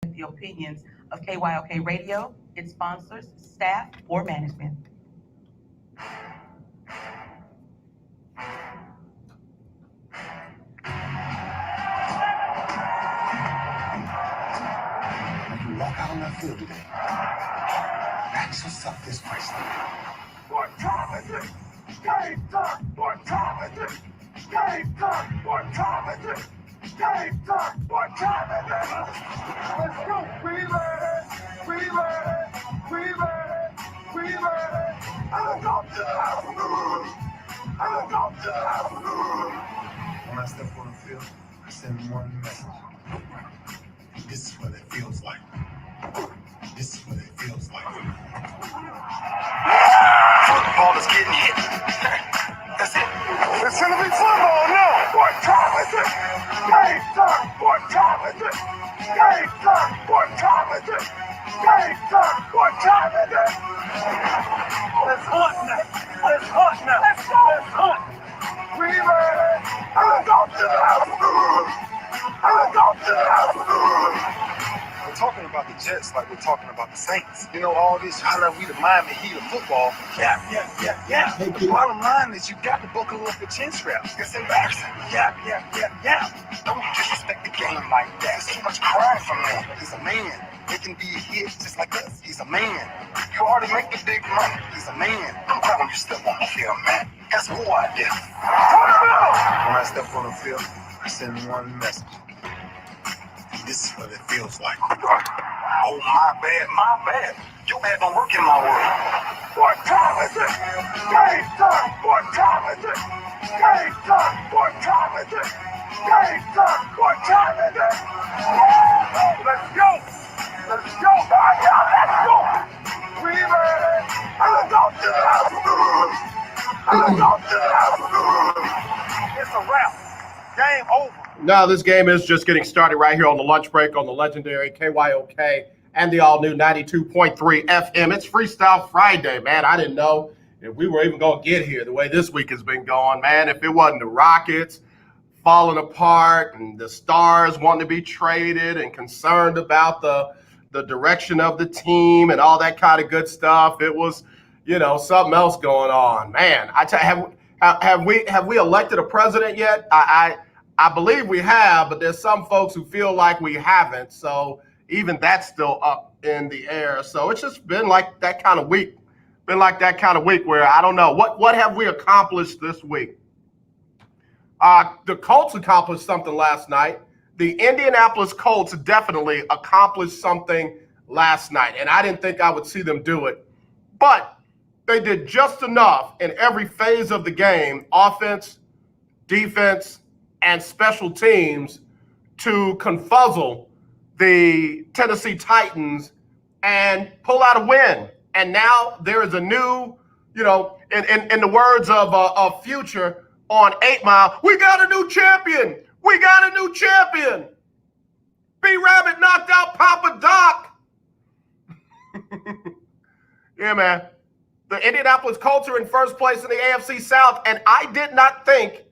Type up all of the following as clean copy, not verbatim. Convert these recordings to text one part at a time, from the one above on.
the opinions of KYOK Radio, its sponsors, staff, or management. When you walk out on that field today, ask yourself this question. What time is it? Game time! What time is it? Game time! What time is it? Game time! What time is it? Let's go! We ready! We ready! We ready! We ready! I'm going to the house! I'm going to the house! When I step on the field, I send one message. This is what it feels like. This is what it feels like. Football is getting hit. That's it. It's gonna be football now. What time is it? Game time. What time is it? Game time. What time is it? Game time. What time is it? Let's hunt now. Let's hunt now. Let's go. Let's hunt. We ready? I'm going to the house. I'm going to the house. We're talking about the Jets like we're talking about the Saints. You know, all this, how we the Miami Heat of football. Yeah. The bottom line is you got to buckle up your chin straps. It's embarrassing. Yeah. Don't disrespect the game like that. There's too much crying from him. He's a man. He can be a hit just like us. He's a man. You already make the big money. He's a man. I'm glad when you step on the field, man. That's who I did. When I step on the field, I send one message. This is what it feels like. Oh, my bad. Your bad don't work in my world. What time is it? Game time. What time is it? Game time. What time is it? Game time. What time is it? Let's go. Let's go. Let's go. We ready? I'm going to the house. I'm going to the house. It's a wrap. Game over. Now, this game is just getting started right here on the lunch break on the legendary KYOK and the all-new 92.3 FM. It's Freestyle Friday, man. I didn't know if we were even going to get here the way this week has been going, man. If it wasn't the Rockets falling apart and the Stars wanting to be traded and concerned about the direction of the team and all that kind of good stuff, it was, something else going on. Man, I tell you, have we elected a president yet? I believe we have, but there's some folks who feel like we haven't. So even that's still up in the air. So it's just been like that kind of week. Where I don't know. What have we accomplished this week? The Colts accomplished something last night. The Indianapolis Colts definitely accomplished something last night. And I didn't think I would see them do it. But they did just enough in every phase of the game, offense, defense, and special teams, to confuzzle the Tennessee Titans and pull out a win. And now there is a new, in the words of Future on 8 Mile, we got a new champion. B-Rabbit knocked out Papa Doc. Yeah, man. The Indianapolis Colts are in first place in the AFC South, and I did not think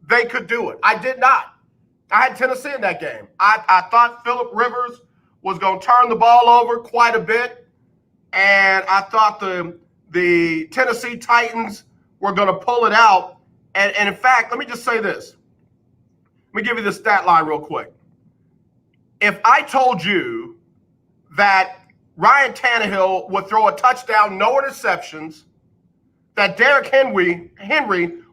they could do it. I did not. I had Tennessee in that game. I thought Phillip Rivers was going to turn the ball over quite a bit, and I thought the Tennessee Titans were going to pull it out. And in fact, let me just say this. Let me give you the stat line real quick. If I told you that Ryan Tannehill would throw a touchdown, no interceptions, that Derrick Henry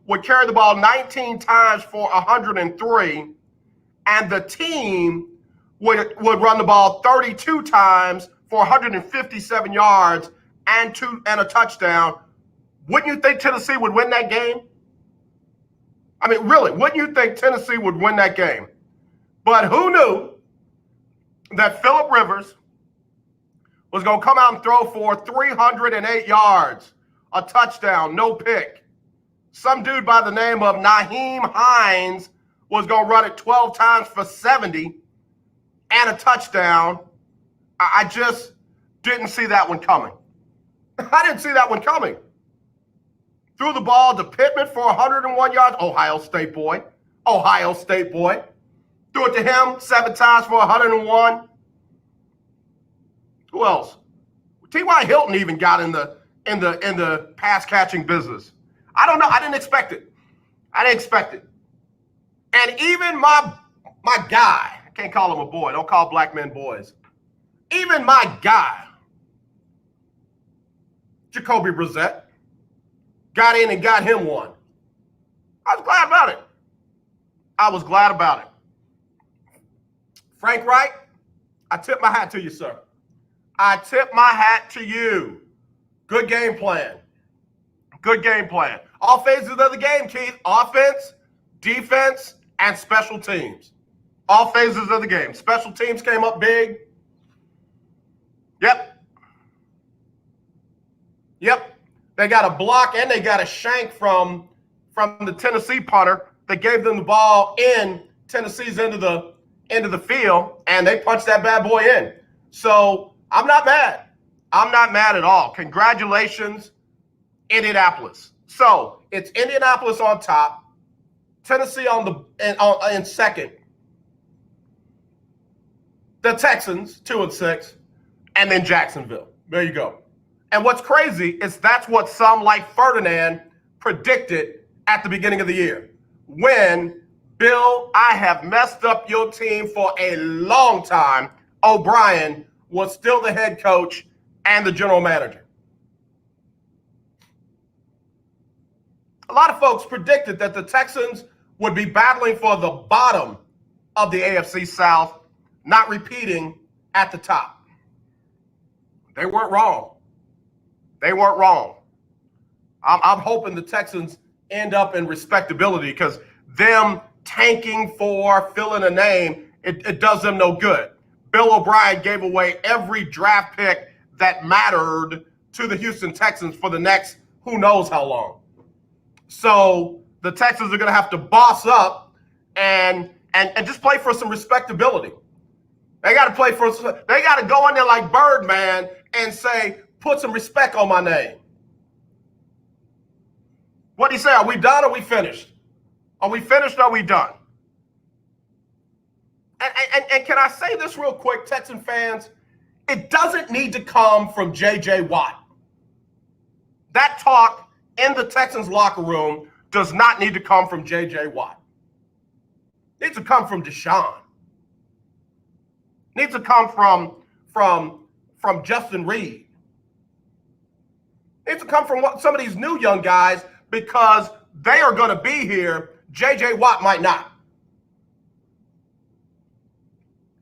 would carry the ball 19 times for 103, and the team would run the ball 32 times for 157 yards and a touchdown, wouldn't you think Tennessee would win that game? I mean, really, wouldn't you think Tennessee would win that game? But who knew that Phillip Rivers was going to come out and throw for 308 yards, a touchdown, no pick. Some dude by the name of Nyheim Hines was going to run it 12 times for 70 and a touchdown. I just didn't see that one coming. I didn't see that one coming. Threw the ball to Pittman for 101 yards. Ohio State boy. Threw it to him 7 times for 101. Who else? T.Y. Hilton even got in the pass catching business. I don't know. I didn't expect it. And even my guy, I can't call him a boy. Don't call black men boys. Even my guy, Jacoby Brissett, got in and got him one. I was glad about it. Frank Wright, I tip my hat to you, sir. I tip my hat to you. Good game plan. All phases of the game, Keith. Offense, defense, and special teams. All phases of the game. Special teams came up big. Yep. They got a block and they got a shank from the Tennessee punter that gave them the ball in Tennessee's end of the field, and they punched that bad boy in. So I'm not mad. I'm not mad at all. Congratulations, Indianapolis. So it's Indianapolis on top, Tennessee in second, the Texans 2-6, and then Jacksonville. There you go. And what's crazy is that's what some like Ferdinand predicted at the beginning of the year. When, Bill, I have messed up your team for a long time, O'Brien was still the head coach and the general manager. A lot of folks predicted that the Texans would be battling for the bottom of the AFC South, not repeating at the top. They weren't wrong. I'm hoping the Texans end up in respectability because them tanking for filling a name, it does them no good. Bill O'Brien gave away every draft pick that mattered to the Houston Texans for the next who knows how long. So the Texans are going to have to boss up and just play for some respectability. They got to go in there like Birdman and say, put some respect on my name. What do you say? Are we done or are we finished? Are we finished or are we done? And can I say this real quick, Texan fans? It doesn't need to come from J.J. Watt. That talk in the Texans locker room does not need to come from J.J. Watt. It needs to come from Deshaun. It needs to come from Justin Reed. It needs to come from some of these new young guys because they are going to be here. J.J. Watt might not.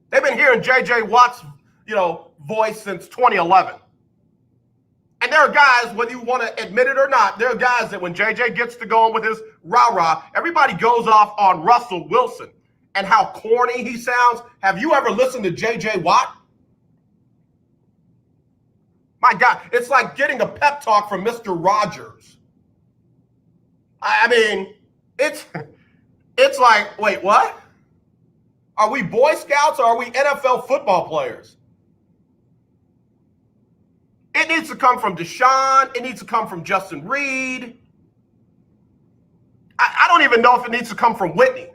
They've been hearing J.J. Watt's, voice since 2011. And there are guys, whether you want to admit it or not, there are guys that when J.J. gets to going with his rah-rah, everybody goes off on Russell Wilson and how corny he sounds. Have you ever listened to J.J. Watt? My God, it's like getting a pep talk from Mr. Rogers. I mean, it's like, wait, what? Are we Boy Scouts or are we NFL football players? It needs to come from Deshaun. It needs to come from Justin Reed. I don't even know if it needs to come from Whitney.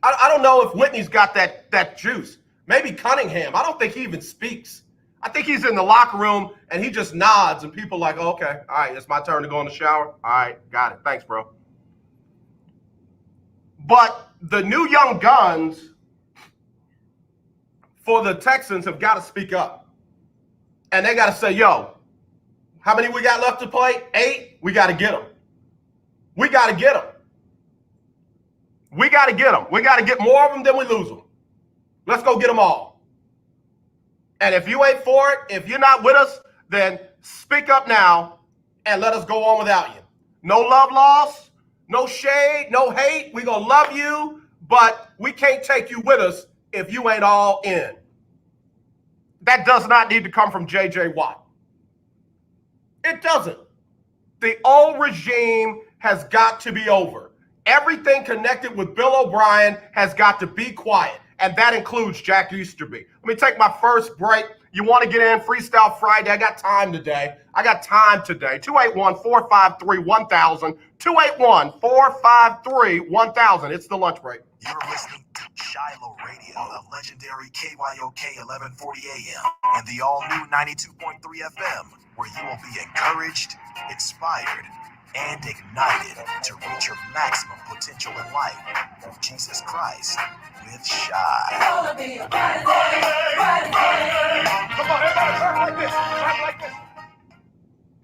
I don't know if Whitney's got that juice. Maybe Cunningham. I don't think he even speaks. I think he's in the locker room and he just nods and people are like, oh, okay, all right, it's my turn to go in the shower. All right, got it. Thanks, bro. But the new young guns for the Texans have got to speak up. And they got to say, yo, how many we got left to play? 8? We got to get them. We got to get them. We got to get them. We got to get more of them than we lose them. Let's go get them all. And if you ain't for it, if you're not with us, then speak up now and let us go on without you. No love lost, no shade, no hate. We're going to love you, but we can't take you with us if you ain't all in. That does not need to come from J.J. Watt. It doesn't. The old regime has got to be over. Everything connected with Bill O'Brien has got to be quiet, and that includes Jack Easterby. Let me take my first break. You want to get in Freestyle Friday? I got time today. 281-453-1000. 281-453-1000. It's the lunch break. You're listening to Shiloh Radio, the legendary KYOK 1140 AM, and the all-new 92.3 FM, where you will be encouraged, inspired, and ignited to reach your maximum potential in life through Jesus Christ with Shy. Come on, everybody, clap like this. Clap like this.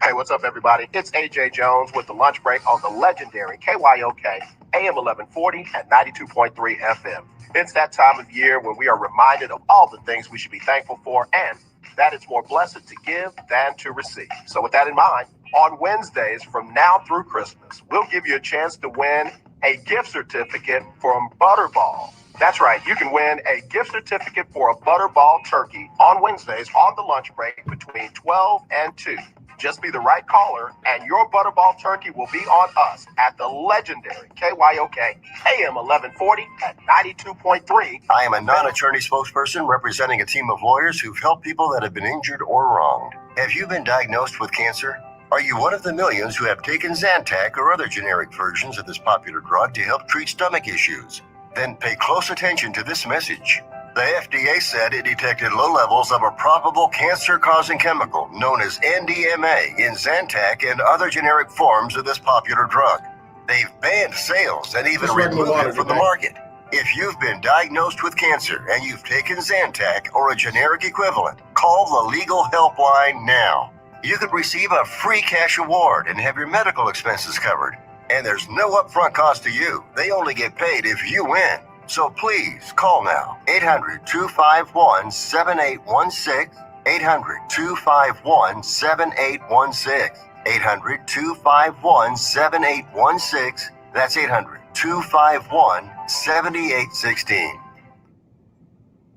Hey, what's up, everybody? It's AJ Jones with the lunch break on the legendary KYOK AM 1140 and 92.3 FM. It's that time of year when we are reminded of all the things we should be thankful for, and that it's more blessed to give than to receive. So with that in mind, on Wednesdays from now through Christmas, we'll give you a chance to win a gift certificate from Butterball. That's right, you can win a gift certificate for a Butterball turkey on Wednesdays on the lunch break between 12 and 2. Just be the right caller, and your Butterball turkey will be on us at the legendary KYOK AM 1140 at 92.3. I am a non-attorney spokesperson representing a team of lawyers who've helped people that have been injured or wronged. Have you been diagnosed with cancer? Are you one of the millions who have taken Zantac or other generic versions of this popular drug to help treat stomach issues? Then pay close attention to this message. The FDA said it detected low levels of a probable cancer-causing chemical known as NDMA in Zantac and other generic forms of this popular drug. They've banned sales and even removed it from the market. If you've been diagnosed with cancer and you've taken Zantac or a generic equivalent, call the legal helpline now. You could receive a free cash award and have your medical expenses covered. And there's no upfront cost to you. They only get paid if you win. So please call now. 800-251-7816. 800-251-7816. 800-251-7816. That's 800-251-7816.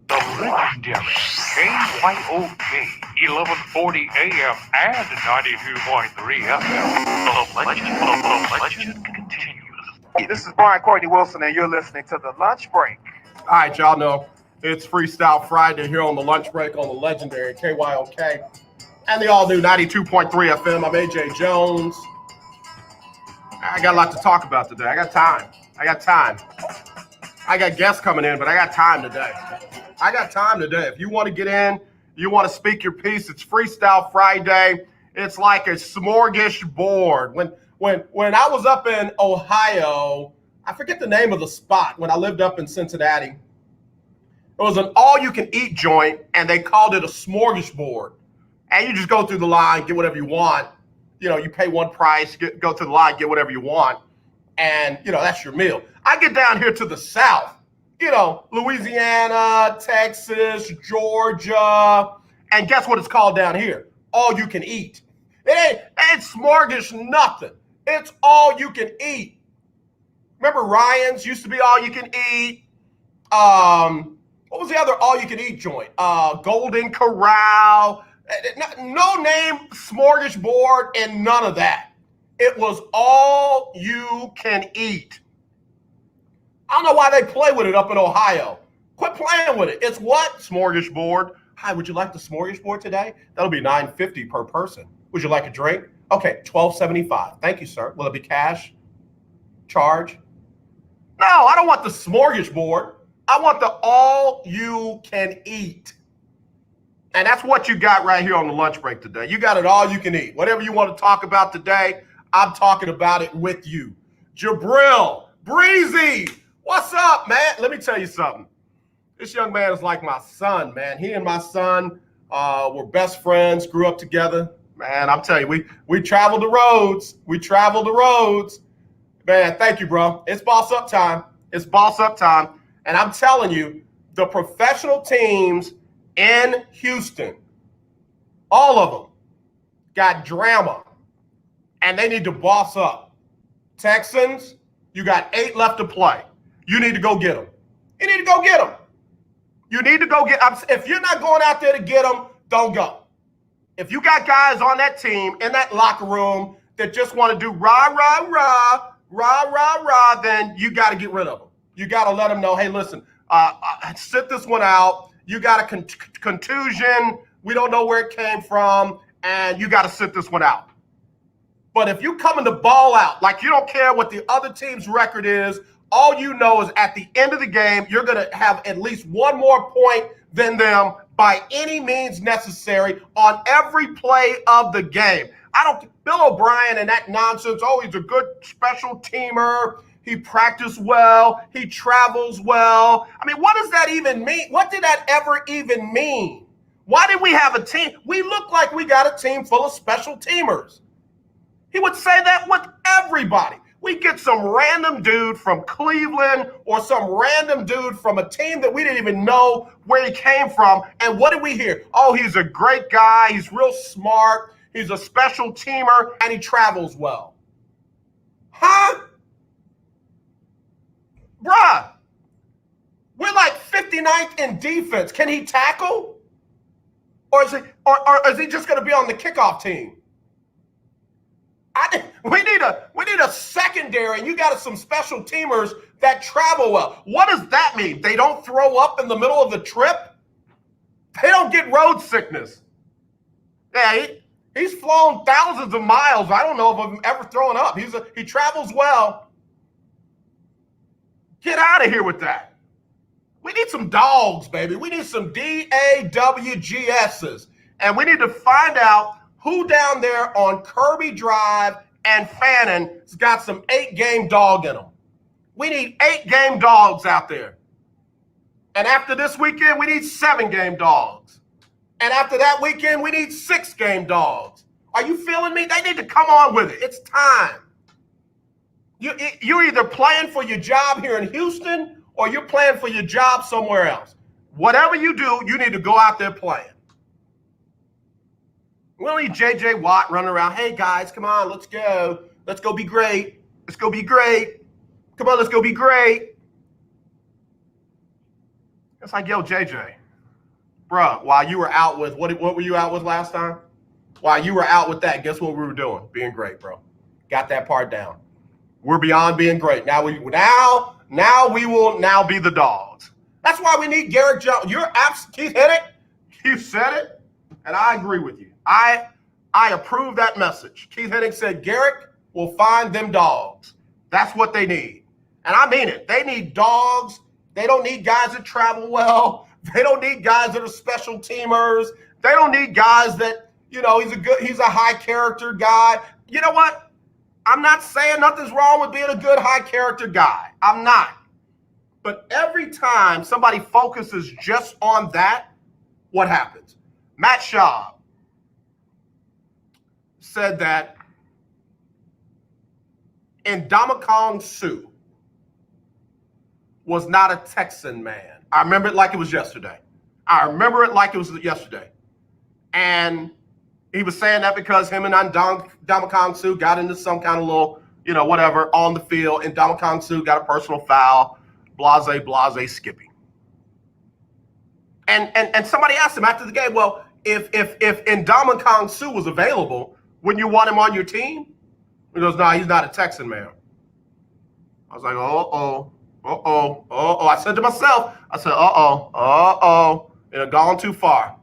The legendary KYOK 1140 AM and 92.3 FM. The legend continues. This is Brian Courtney Wilson, and you're listening to The Lunch Break. All right, y'all know it's Freestyle Friday here on the lunch break on the legendary KYOK and the all-new 92.3 FM. I'm AJ Jones. I got a lot to talk about today. I got time. I got guests coming in, but I got time today. If you want to get in, you want to speak your piece, it's Freestyle Friday. It's like a smorgasbord. When I was up in Ohio, I forget the name of the spot when I lived up in Cincinnati. It was an all-you-can-eat joint, and they called it a smorgasbord. And you just go through the line, get whatever you want. You know, you pay one price, go through the line, get whatever you want. And, you know, that's your meal. I get down here to the South, you know, Louisiana, Texas, Georgia. And guess what it's called down here? All you can eat. It ain't smorgas nothing. It's all you can eat. Remember Ryan's used to be all you can eat. What was the other all you can eat joint? Golden Corral. No name smorgasbord and none of that. It was all you can eat. I don't know why they play with it up in Ohio. Quit playing with it. It's what? Smorgasbord. Hi, would you like the smorgasbord today? That'll be $9.50 per person. Would you like a drink? Okay, $12.75. Thank you, sir. Will it be cash? Charge? No, I don't want the smorgasbord. I want the all you can eat. And that's what you got right here on the lunch break today. You got it all you can eat. Whatever you want to talk about today, I'm talking about it with you. Jabril, Breezy, what's up, man? Let me tell you something. This young man is like my son, man. He and my son were best friends, grew up together. Man, I'm telling you, we traveled the roads. Man, thank you, bro. It's boss up time. And I'm telling you, the professional teams in Houston, all of them got drama, and they need to boss up. Texans, you got 8 left to play. You need to go get them. If you're not going out there to get them, don't go. If you got guys on that team, in that locker room, that just want to do rah, rah, rah, rah, rah, rah, then you got to get rid of them. You got to let them know, hey, listen, sit this one out. You got a contusion. We don't know where it came from, and you got to sit this one out. But if you coming to ball out, like you don't care what the other team's record is, all you know is at the end of the game, you're going to have at least one more point than them by any means necessary on every play of the game. Bill O'Brien and that nonsense, oh, he's a good special teamer. He practiced well. He travels well. I mean, what does that even mean? What did that ever even mean? Why did we have a team? We look like we got a team full of special teamers. He would say that with everybody. We get some random dude from Cleveland or some random dude from a team that we didn't even know where he came from. And what did we hear? Oh, he's a great guy. He's real smart. He's a special teamer, and he travels well. Huh? Bruh, we're like 59th in defense. Can he tackle? Or is he just going to be on the kickoff team? We need a secondary, and you got some special teamers that travel well. What does that mean? They don't throw up in the middle of the trip? They don't get road sickness. Yeah, he's flown thousands of miles. I don't know if I've ever thrown up. He travels well. Get out of here with that. We need some dogs, baby. We need some DAWGSs. And we need to find out who down there on Kirby Drive and Fannin has got some 8-game dog in them. We need 8-game dogs out there. And after this weekend, we need 7-game dogs. And after that weekend, we need 6-game dogs. Are you feeling me? They need to come on with it. It's time. You're either playing for your job here in Houston or you're playing for your job somewhere else. Whatever you do, you need to go out there playing. We don't need J.J. Watt running around. Hey, guys, come on, let's go. Let's go be great. Let's go be great. Come on, let's go be great. It's like, yo, J.J., bruh, while you were out with, what were you out with last time? While you were out with that, guess what we were doing? Being great, bro. Got that part down. We're beyond being great. Now we will now be the dogs. That's why we need Garrett Jones. Keith hit it. You said it, and I agree with you. I approve that message. Keith Hennig said Garrett will find them dogs. That's what they need. And I mean it. They need dogs. They don't need guys that travel well. They don't need guys that are special teamers. They don't need guys that, he's a high character guy. You know what? I'm not saying nothing's wrong with being a good high character guy. I'm not. But every time somebody focuses just on that, what happens? Matt Schaub said that Ndamukong Suh was not a Texan man. I remember it like it was yesterday. And he was saying that because him and Ndamukong Suh got into some kind of little, whatever on the field, and Ndamukong Suh got a personal foul, blase, skipping. And somebody asked him after the game, well, if Ndamukong Suh was available, wouldn't you want him on your team? He goes, no, he's not a Texan man. I was like, uh-oh. I said to myself, gone too far.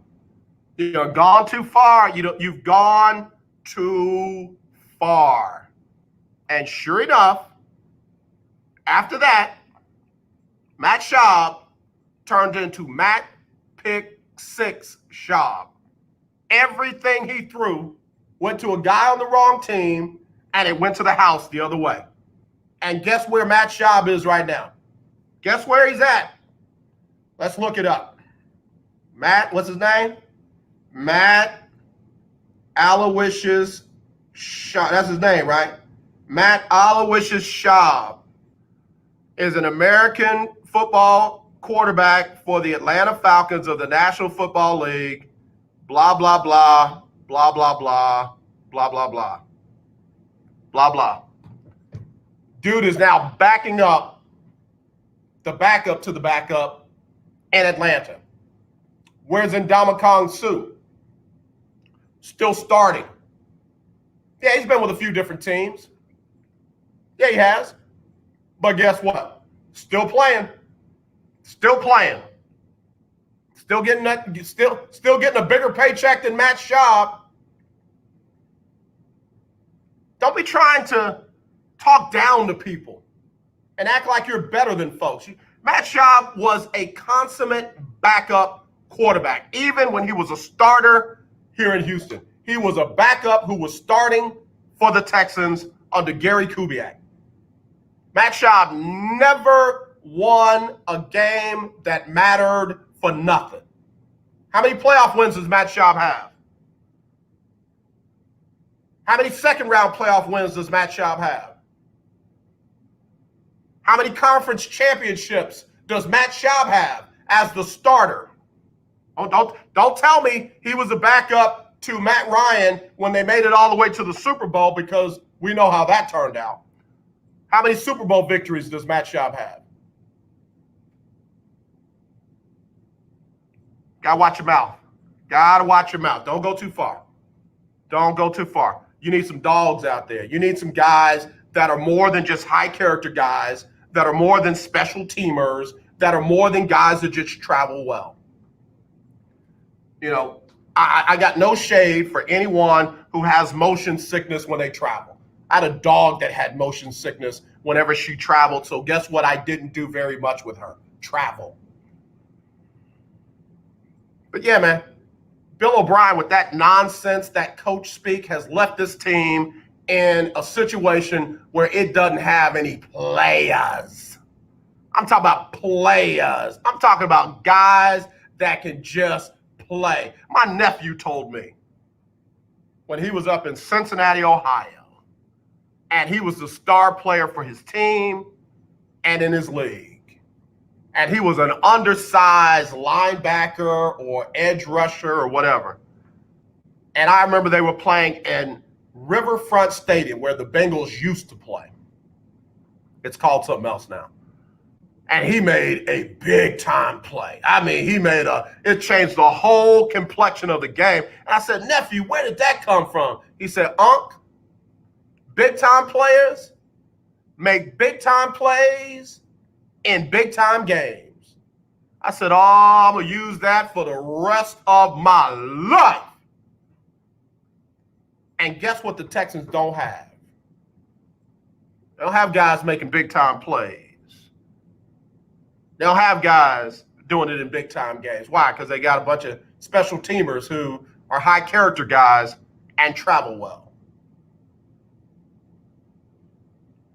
You've gone too far. You've gone too far. And sure enough, after that, Matt Schaub turned into Matt Pick 6 Schaub. Everything he threw went to a guy on the wrong team, and it went to the house the other way. And guess where Matt Schaub is right now? Guess where he's at? Let's look it up. Matt, what's his name? Matt Aloysius Schaub. That's his name, right? Matt Aloysius Schaub is an American football quarterback for the Atlanta Falcons of the National Football League. Blah, blah, blah, blah, blah, blah, blah, blah, blah, blah, blah. Dude is now backing up the backup to the backup in Atlanta. Where's Ndamukong Suh? Still starting. Yeah, he's been with a few different teams. Yeah, he has. But guess what? Still playing. Still playing. Still getting getting a bigger paycheck than Matt Schaub. Don't be trying to talk down to people. and act like you're better than folks. Matt Schaub was a consummate backup quarterback, even when he was a starter here in Houston. He was a backup who was starting for the Texans under Gary Kubiak. Matt Schaub never won a game that mattered for nothing. How many playoff wins does Matt Schaub have? How many second-round playoff wins does Matt Schaub have? How many conference championships does Matt Schaub have as the starter? Oh, don't tell me he was a backup to Matt Ryan when they made it all the way to the Super Bowl, because we know how that turned out. How many Super Bowl victories does Matt Schaub have? Gotta watch your mouth. Gotta watch your mouth. Don't go too far. Don't go too far. You need some dogs out there. You need some guys that are more than just high character guys, that are more than special teamers, that are more than guys that just travel well. You know, I got no shade for anyone who has motion sickness when they travel. I had a dog that had motion sickness whenever she traveled. So guess what I didn't do very much with her? Travel. But yeah, man, Bill O'Brien, with that nonsense, that coach speak, has left this team in a situation where it doesn't have any players. I'm talking about players. I'm talking about guys that can just play. My nephew told me when he was up in Cincinnati, Ohio, and he was the star player for his team and in his league. And he was an undersized linebacker or edge rusher or whatever. And I remember they were playing in Riverfront Stadium where the Bengals used to play. It's called something else now. And he made a big time play. I mean, it changed the whole complexion of the game. And I said, nephew, where did that come from? He said, Unc, big time players make big time plays in big time games. I said, oh, I'm going to use that for the rest of my life. And guess what the Texans don't have? They don't have guys making big time plays. They don't have guys doing it in big time games. Why? Because they got a bunch of special teamers who are high character guys and travel well.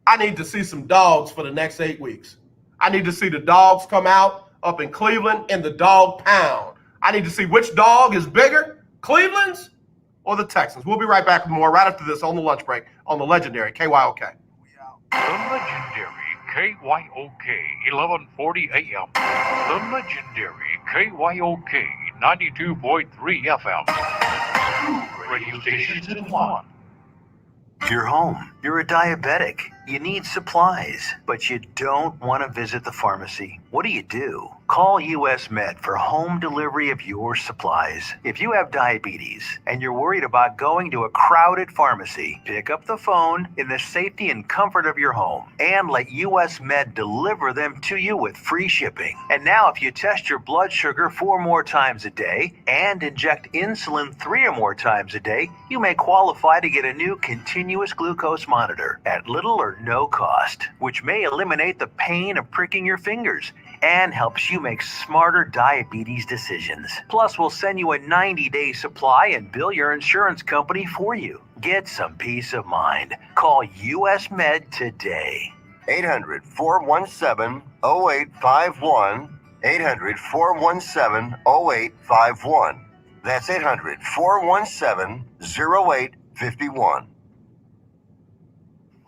I need to see some dogs for the next 8 weeks. I need to see the dogs come out up in Cleveland in the dog pound. I need to see which dog is bigger, Cleveland's or the Texans. We'll be right back with more right after this on the lunch break on the legendary KYOK. The legendary KYOK 1140 AM. The legendary KYOK 92.3 FM. Radio stations in one. You're home. You're a diabetic. You need supplies, but you don't want to visit the pharmacy. What do? Call US Med for home delivery of your supplies. If you have diabetes and you're worried about going to a crowded pharmacy, pick up the phone in the safety and comfort of your home and let US Med deliver them to you with free shipping. And now if you test your blood sugar 4 more times a day and inject insulin 3 or more times a day, you may qualify to get a new continuous glucose monitor at little or no cost, which may eliminate the pain of pricking your fingers and helps you make smarter diabetes decisions. Plus, we'll send you a 90-day supply and bill your insurance company for you. Get some peace of mind. Call US Med today. 800-417-0851. 800-417-0851. That's 800-417-0851.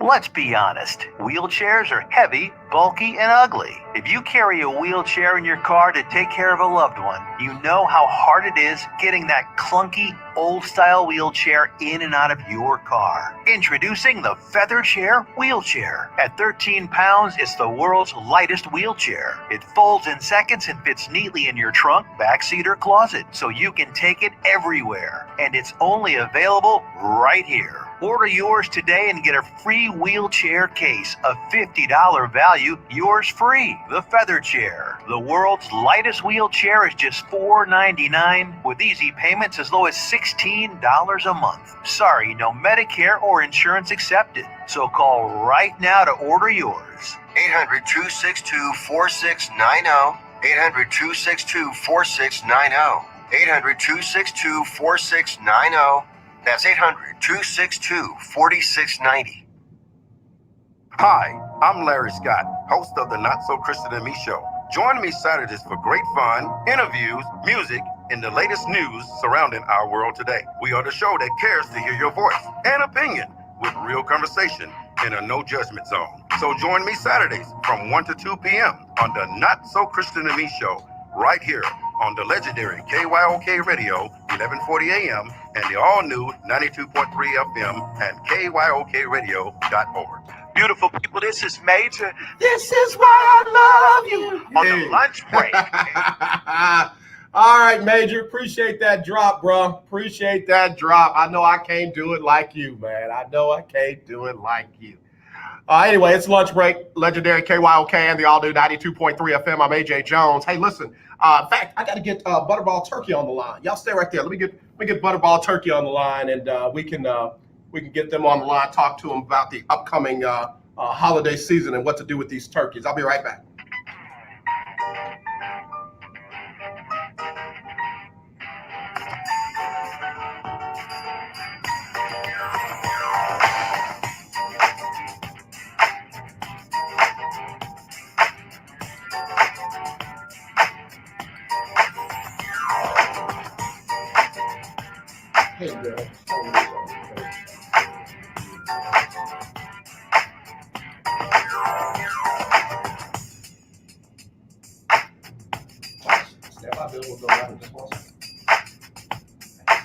Let's be honest, wheelchairs are heavy, bulky, and ugly. If you carry a wheelchair in your car to take care of a loved one, you know how hard it is getting that clunky, old-style wheelchair in and out of your car. Introducing the Feather Chair Wheelchair. At 13 pounds, it's the world's lightest wheelchair. It folds in seconds and fits neatly in your trunk, backseat, or closet, so you can take it everywhere. And it's only available right here. Order yours today and get a free wheelchair case, a $50 value, yours free. The Feather Chair, the world's lightest wheelchair, is just $4.99 with easy payments as low as $16 a month. Sorry, no Medicare or insurance accepted. So call right now to order yours. 800-262-4690. 800-262-4690. 800-262-4690. That's 800-262-4690. Hi, I'm Larry Scott, host of the Not So Christian and Me Show. Join me Saturdays for great fun, interviews, music, and the latest news surrounding our world today. We are the show that cares to hear your voice and opinion with real conversation in a no judgment zone. So join me Saturdays from 1 to 2 p.m. on the Not So Christian and Me Show, right here on the legendary KYOK Radio, 1140 AM, and the all-new 92.3 FM and KYOKradio.org. Beautiful people, this is Major This is why I love you. on the lunch break. All right, Major. Appreciate that drop, bro. Appreciate that drop. I know I can't do it like you, man. I know I can't do it like you. Anyway, it's lunch break. Legendary KYOK and the all-new 92.3 FM. I'm AJ Jones. Hey, listen. In fact, I got to get Butterball Turkey on the line. Y'all stay right there. Let me get Butterball Turkey on the line, and we can get them on the line. Talk to them about the upcoming holiday season and what to do with these turkeys. I'll be right back. Hey, girl. Stand by, Bill. We'll go down in just 1 second.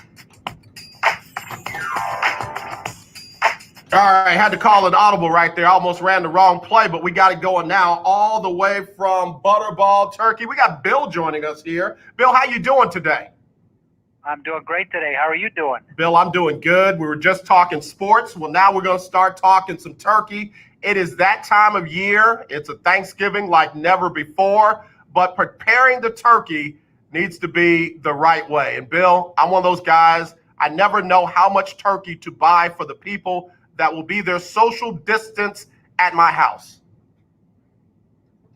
All right, had to call an audible right there. Almost ran the wrong play, but we got it going now all the way from Butterball Turkey. We got Bill joining us here. Bill, how you doing today? I'm doing great today. How are you doing? Bill, I'm doing good. We were just talking sports. Well, now we're going to start talking some turkey. It is that time of year. It's a Thanksgiving like never before, but preparing the turkey needs to be the right way. And Bill, I'm one of those guys, I never know how much turkey to buy for the people that will be their social distance at my house.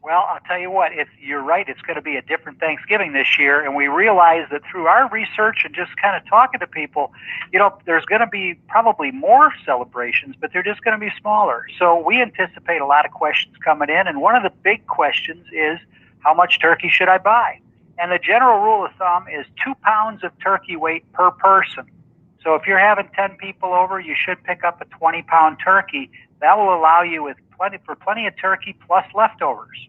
Well, I'll tell you what, you're right, it's going to be a different Thanksgiving this year, and we realize that through our research and just kind of talking to people, there's going to be probably more celebrations, but they're just going to be smaller. So we anticipate a lot of questions coming in, and one of the big questions is, how much turkey should I buy? And the general rule of thumb is 2 pounds of turkey weight per person. So if you're having 10 people over, you should pick up a 20-pound turkey. That will allow you with plenty of turkey plus leftovers.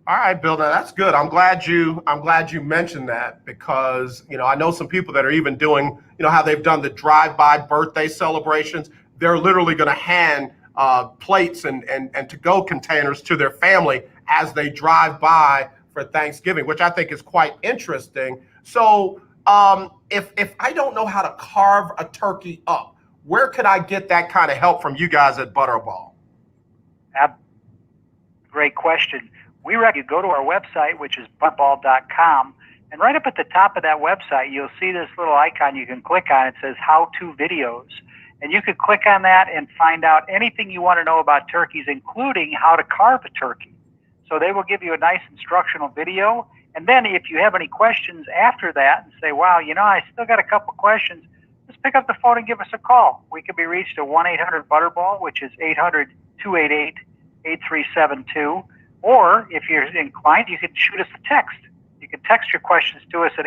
All right, Bill, now that's good. I'm glad you mentioned that because, I know some people that are even doing, how they've done the drive-by birthday celebrations. They're literally going to hand plates and to-go containers to their family as they drive by for Thanksgiving, which I think is quite interesting. So if I don't know how to carve a turkey up, where could I get that kind of help from you guys at Butterball? Great question. We recommend you go to our website, which is butterball.com, and right up at the top of that website, you'll see this little icon you can click on. It says how-to videos, and you can click on that and find out anything you want to know about turkeys, including how to carve a turkey. So they will give you a nice instructional video, and then if you have any questions after that and say, wow, I still got a couple questions, just pick up the phone and give us a call. We can be reached at 1-800-BUTTERBALL, which is 800-288-8372. Or if you're inclined, you can shoot us a text. You can text your questions to us at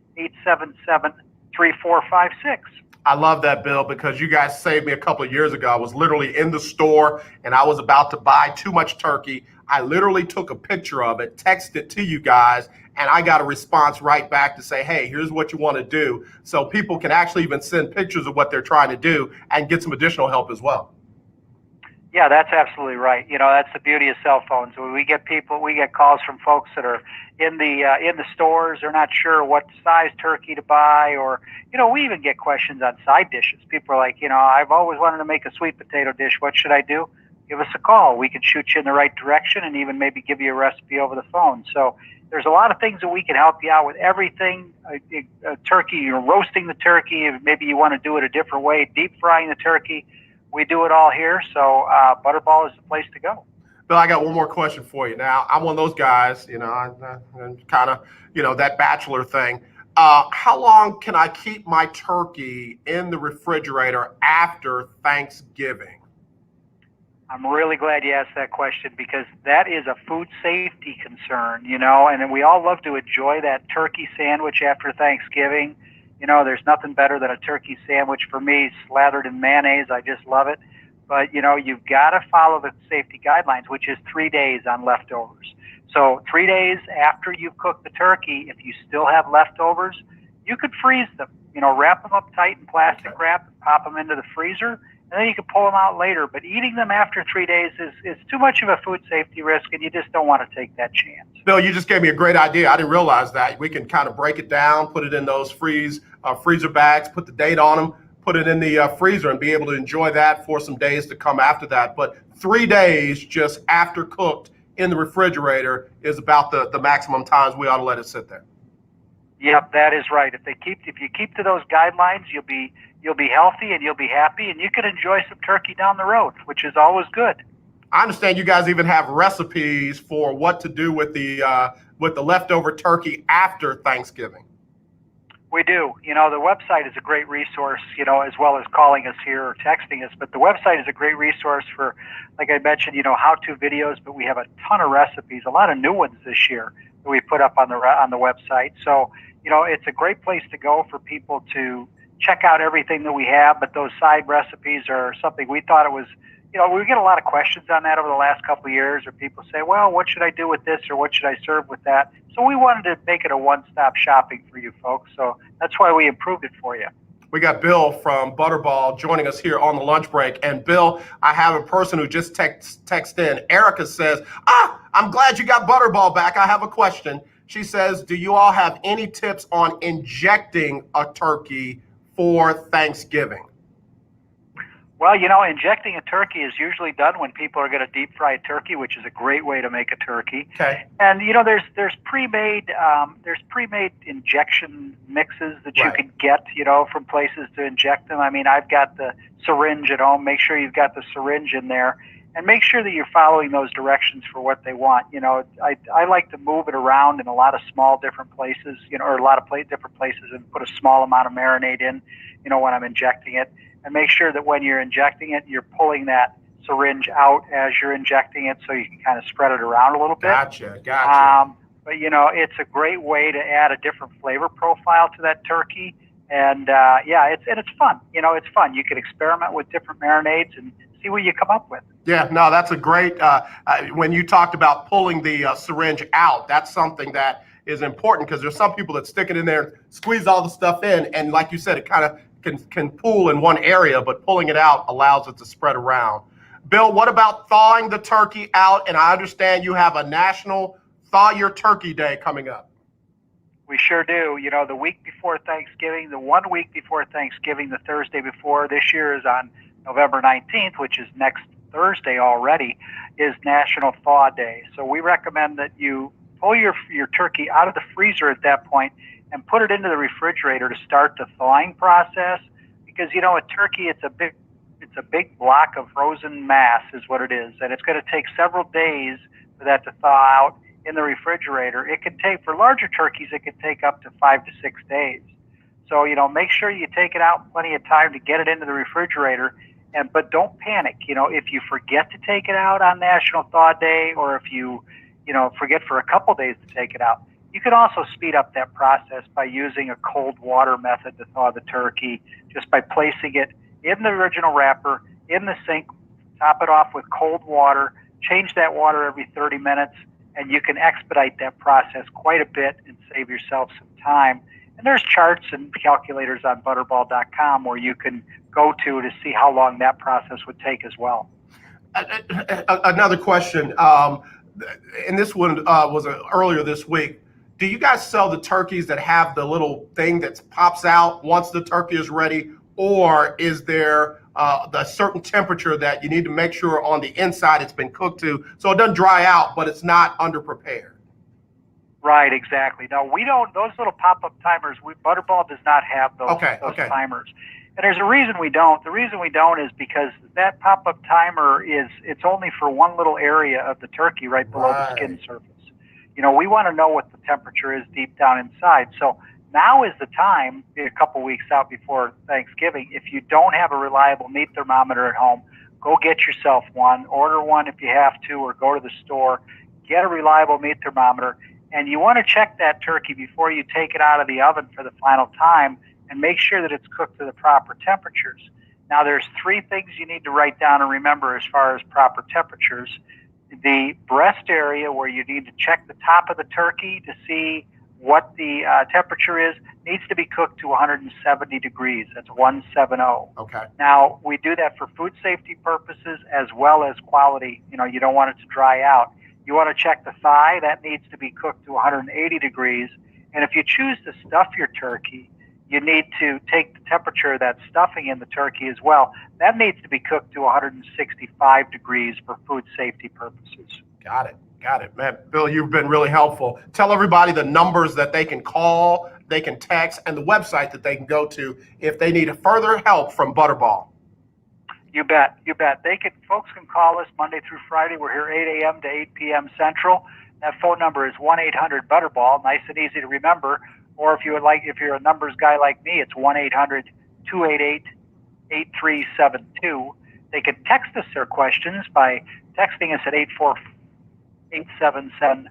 844-877-3456. I love that, Bill, because you guys saved me a couple of years ago. I was literally in the store and I was about to buy too much turkey. I literally took a picture of it, texted it to you guys, and I got a response right back to say, hey, here's what you want to do. So people can actually even send pictures of what they're trying to do and get some additional help as well. Yeah, that's absolutely right. That's the beauty of cell phones. We get calls from folks that are in the stores. They're not sure what size turkey to buy, or we even get questions on side dishes. People are like, I've always wanted to make a sweet potato dish. What should I do? Give us a call. We can shoot you in the right direction, and even maybe give you a recipe over the phone. So there's a lot of things that we can help you out with. Everything, a turkey, you're roasting the turkey. Maybe you want to do it a different way, deep frying the turkey. We do it all here, so Butterball is the place to go. Bill, I got one more question for you. Now, I'm one of those guys, I'm kind of, that bachelor thing. How long can I keep my turkey in the refrigerator after Thanksgiving? I'm really glad you asked that question, because that is a food safety concern, and we all love to enjoy that turkey sandwich after Thanksgiving. There's nothing better than a turkey sandwich for me, slathered in mayonnaise. I just love it. But, you've got to follow the safety guidelines, which is 3 days on leftovers. So 3 days after you've cooked the turkey, if you still have leftovers, you could freeze them. Wrap them up tight in plastic wrap and pop them into the freezer, and then you can pull them out later. But eating them after 3 days is too much of a food safety risk, and you just don't want to take that chance. Bill, you just gave me a great idea. I didn't realize that. We can kind of break it down, put it in those freezer bags, put the date on them, put it in the freezer, and be able to enjoy that for some days to come after that. But 3 days just after cooked in the refrigerator is about the maximum times we ought to let it sit there. Yep, that is right. If you keep to those guidelines, you'll be healthy and you'll be happy, and you can enjoy some turkey down the road, which is always good. I understand you guys even have recipes for what to do with the leftover turkey after Thanksgiving. We do. The website is a great resource, as well as calling us here or texting us. But the website is a great resource for, like I mentioned, how-to videos. But we have a ton of recipes, a lot of new ones this year that we put up on the website. So, it's a great place to go for people to check out everything that we have. But those side recipes are something we thought it was. We get a lot of questions on that over the last couple of years, or people say, well, what should I do with this, or what should I serve with that? So we wanted to make it a one-stop shopping for you folks. So that's why we improved it for you. We got Bill from Butterball joining us here on the lunch break. And Bill, I have a person who just text in. Erica says, I'm glad you got Butterball back. I have a question. She says, do you all have any tips on injecting a turkey for Thanksgiving? Well, injecting a turkey is usually done when people are going to deep fry a turkey, which is a great way to make a turkey. Okay. And there's pre-made injection mixes that you can get from places to inject them. I mean, I've got the syringe at home. Make sure you've got the syringe in there, and make sure that you're following those directions for what they want. I like to move it around in a lot of small different places, or a lot of different places, and put a small amount of marinade in, when I'm injecting it. And make sure that when you're injecting it, you're pulling that syringe out as you're injecting it, so you can kind of spread it around a little bit. Gotcha. But it's a great way to add a different flavor profile to that turkey, and it's fun. It's fun. You can experiment with different marinades and see what you come up with. Yeah, no, that's a great. When you talked about pulling the syringe out, that's something that is important, because there's some people that stick it in there, squeeze all the stuff in, and like you said, it kind of can pool in one area, but pulling it out allows it to spread around. Bill, what about thawing the turkey out? And I understand you have a National Thaw Your Turkey Day coming up. We sure do. The week before Thanksgiving, the 1 week before Thanksgiving, the Thursday before, this year is on November 19th, which is next Thursday already, is National Thaw Day. So we recommend that you pull your turkey out of the freezer at that point and put it into the refrigerator to start the thawing process, because a turkey, it's a big block of frozen mass is what it is, and it's going to take several days for that to thaw out in the refrigerator. It could take, for larger turkeys, it could take up to 5 to 6 days. So make sure you take it out plenty of time to get it into the refrigerator, but don't panic. If you forget to take it out on National Thaw Day, or if you forget for a couple days to take it out, you can also speed up that process by using a cold water method to thaw the turkey, just by placing it in the original wrapper, in the sink, top it off with cold water, change that water every 30 minutes, and you can expedite that process quite a bit and save yourself some time. And there's charts and calculators on butterball.com where you can go to see how long that process would take as well. Another question, and this one was earlier this week. Do you guys sell the turkeys that have the little thing that pops out once the turkey is ready, or is there the certain temperature that you need to make sure on the inside it's been cooked to so it doesn't dry out, but it's not underprepared? Right, exactly. No, we don't. Those little pop-up timers, Butterball does not have those, Okay. timers. And there's a reason we don't. The reason we don't is because that pop-up timer it's only for one little area of the turkey right below the skin surface. We want to know what the temperature is deep down inside. So now is the time, a couple weeks out before Thanksgiving, if you don't have a reliable meat thermometer at home, go get yourself one, order one if you have to, or go to the store, get a reliable meat thermometer. And you want to check that turkey before you take it out of the oven for the final time and make sure that it's cooked to the proper temperatures. Now, there's 3 things you need to write down and remember as far as proper temperatures. The breast area, where you need to check the top of the turkey to see what the temperature is, needs to be cooked to 170 degrees. That's 170. Okay. Now, we do that for food safety purposes as well as quality. You don't want it to dry out. You want to check the thigh. That needs to be cooked to 180 degrees. And if you choose to stuff your turkey, you need to take the temperature of that stuffing in the turkey as well. That needs to be cooked to 165 degrees for food safety purposes. Got it. Man, Bill, you've been really helpful. Tell everybody the numbers that they can call, they can text, and the website that they can go to if they need further help from Butterball. You bet. Folks can call us Monday through Friday. We're here 8 a.m. to 8 p.m. Central. That phone number is 1-800-BUTTERBALL, nice and easy to remember. Or if you're a numbers guy like me, it's 1-800-288-8372. They can text us their questions by texting us at 877-3456.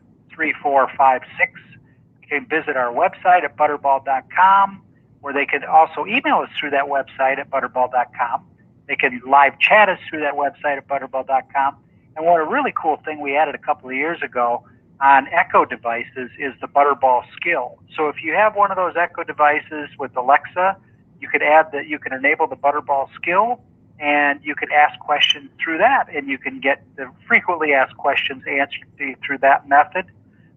You can visit our website at butterball.com, or they can also email us through that website at butterball.com. They can live chat us through that website at butterball.com. And what a really cool thing we added a couple of years ago on Echo devices is the Butterball skill. So if you have one of those Echo devices with Alexa, you can enable the Butterball skill, and you can ask questions through that, and you can get the frequently asked questions answered through that method.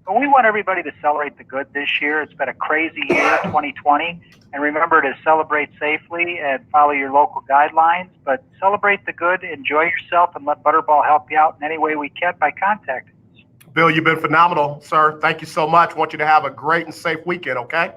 But we want everybody to celebrate the good this year. It's been a crazy year, 2020. And remember to celebrate safely and follow your local guidelines. But celebrate the good, enjoy yourself, and let Butterball help you out in any way we can by contacting us. Bill, you've been phenomenal, sir. Thank you so much. Want you to have a great and safe weekend, okay?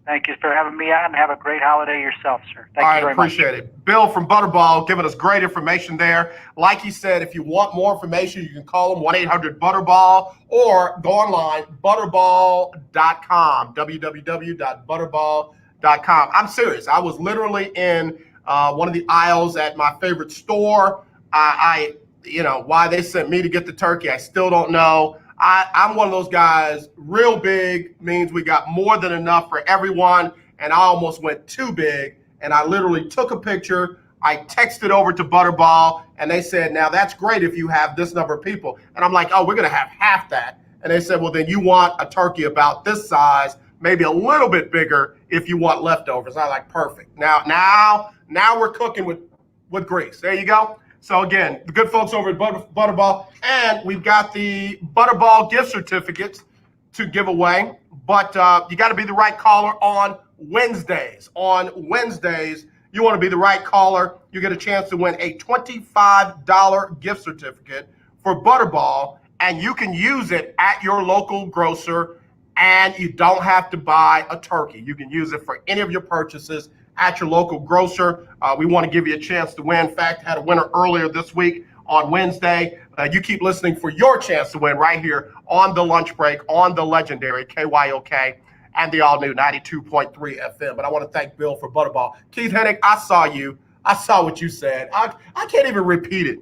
Thank you for having me on. Have a great holiday yourself, sir. Thank you very much. Appreciate it. Bill from Butterball giving us great information there. Like he said, if you want more information, you can call him 1-800-BUTTERBALL or go online, butterball.com, www.butterball.com. I'm serious. I was literally in one of the aisles at my favorite store. Why they sent me to get the turkey, I still don't know. I'm one of those guys, real big means we got more than enough for everyone, and I almost went too big, and I literally took a picture, I texted over to Butterball, and they said, now that's great if you have this number of people. And I'm like, oh, we're going to have half that. And they said, well, then you want a turkey about this size, maybe a little bit bigger if you want leftovers. I was like, perfect. Now we're cooking with grease. There you go. So again, the good folks over at Butterball, and we've got the Butterball gift certificates to give away, but you got to be the right caller on Wednesdays. On Wednesdays, you want to be the right caller. You get a chance to win a $25 gift certificate for Butterball, and you can use it at your local grocer, and you don't have to buy a turkey. You can use it for any of your purchases at your local grocer. We want to give you a chance to win. In fact, had a winner earlier this week on Wednesday. You keep listening for your chance to win right here on the lunch break on the legendary KYOK and the all-new 92.3 FM. But I want to thank Bill for Butterball. Keith Hennig, I saw you. I saw what you said. I can't even repeat it.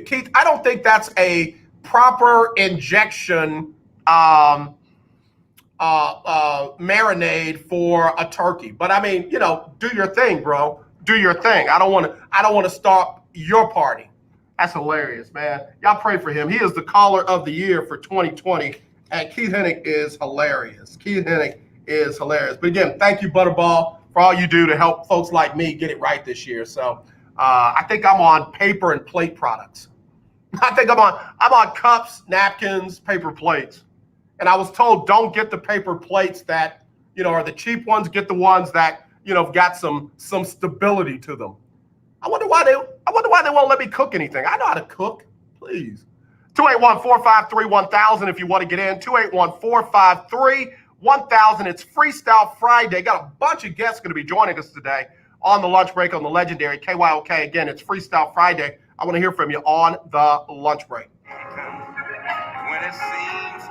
Keith, I don't think that's a proper injection marinade for a turkey. But I mean, do your thing, bro. Do your thing. I don't want to stop your party. That's hilarious, man. Y'all pray for him. He is the caller of the year for 2020, and Keith Hennig is hilarious. But again, thank you, Butterball, for all you do to help folks like me get it right this year. So I think I'm on paper and plate products. I think I'm on cups, napkins, paper plates. And I was told don't get the paper plates that, are the cheap ones, get the ones that, have got some stability to them. I wonder why they won't let me cook anything. I know how to cook. Please. 281-453-1000 if you want to get in. 281-453-1000. It's Freestyle Friday. Got a bunch of guests going to be joining us today on the lunch break on the legendary KYOK. Again, it's Freestyle Friday. I want to hear from you on the lunch break. When it seems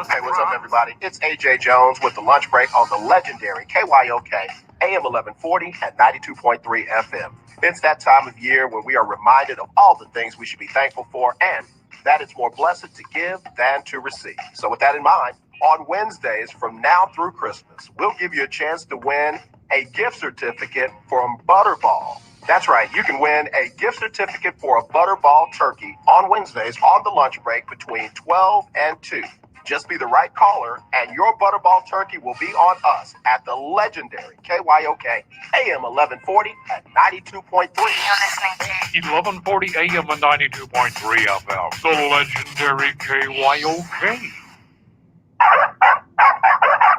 hey, what's up, everybody? It's AJ Jones with the lunch break on the legendary KYOK AM 1140 at 92.3 FM. It's that time of year when we are reminded of all the things we should be thankful for and that it's more blessed to give than to receive. So with that in mind, on Wednesdays from now through Christmas, we'll give you a chance to win a gift certificate from Butterball. That's right, you can win a gift certificate for a Butterball turkey on Wednesdays on the lunch break between 12 and 2. Just be the right caller, and your Butterball turkey will be on us at the legendary KYOK AM 1140 at 92.3. You're listening to 1140 AM and 92.3 FM. The legendary KYOK.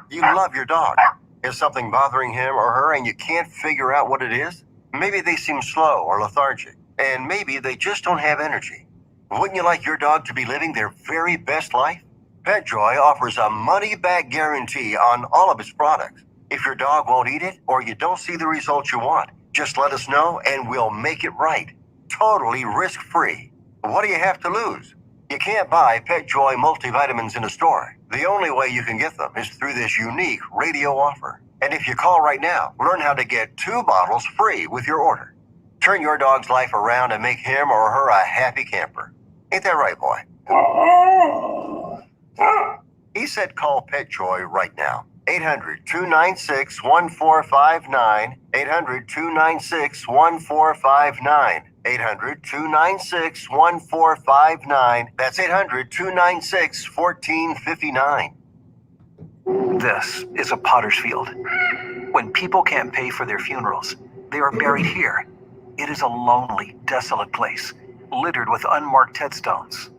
You love your dog. Is something bothering him or her and you can't figure out what it is? Maybe they seem slow or lethargic, and maybe they just don't have energy. Wouldn't you like your dog to be living their very best life? PetJoy offers a money-back guarantee on all of its products. If your dog won't eat it or you don't see the results you want, just let us know and we'll make it right. Totally risk-free. What do you have to lose? You can't buy PetJoy multivitamins in a store. The only way you can get them is through this unique radio offer. And if you call right now, learn how to get 2 bottles free with your order. Turn your dog's life around and make him or her a happy camper. Ain't that right, boy? He said call PetJoy right now. 800-296-1459. 800-296-1459. 800-296-1459. That's 800-296-1459. This is a potter's field. When people can't pay for their funerals, they are buried here. It is a lonely, desolate place, littered with unmarked headstones.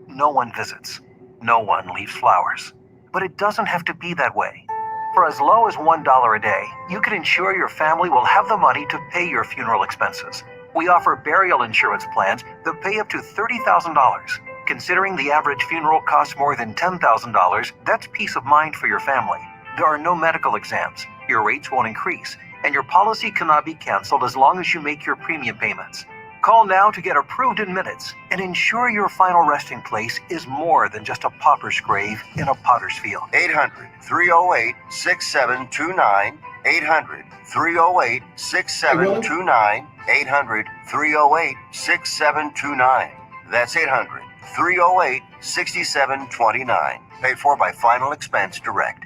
No one visits. No one leaves flowers. But it doesn't have to be that way. For as low as $1 a day, you can ensure your family will have the money to pay your funeral expenses. We offer burial insurance plans that pay up to $30,000. Considering the average funeral costs more than $10,000, that's peace of mind for your family. There are no medical exams, your rates won't increase, and your policy cannot be canceled as long as you make your premium payments. Call now to get approved in minutes and ensure your final resting place is more than just a pauper's grave in a potter's field. 800-308-6729. 800-308-6729. 800-308-6729. That's 800-308-6729. Paid for by Final Expense Direct.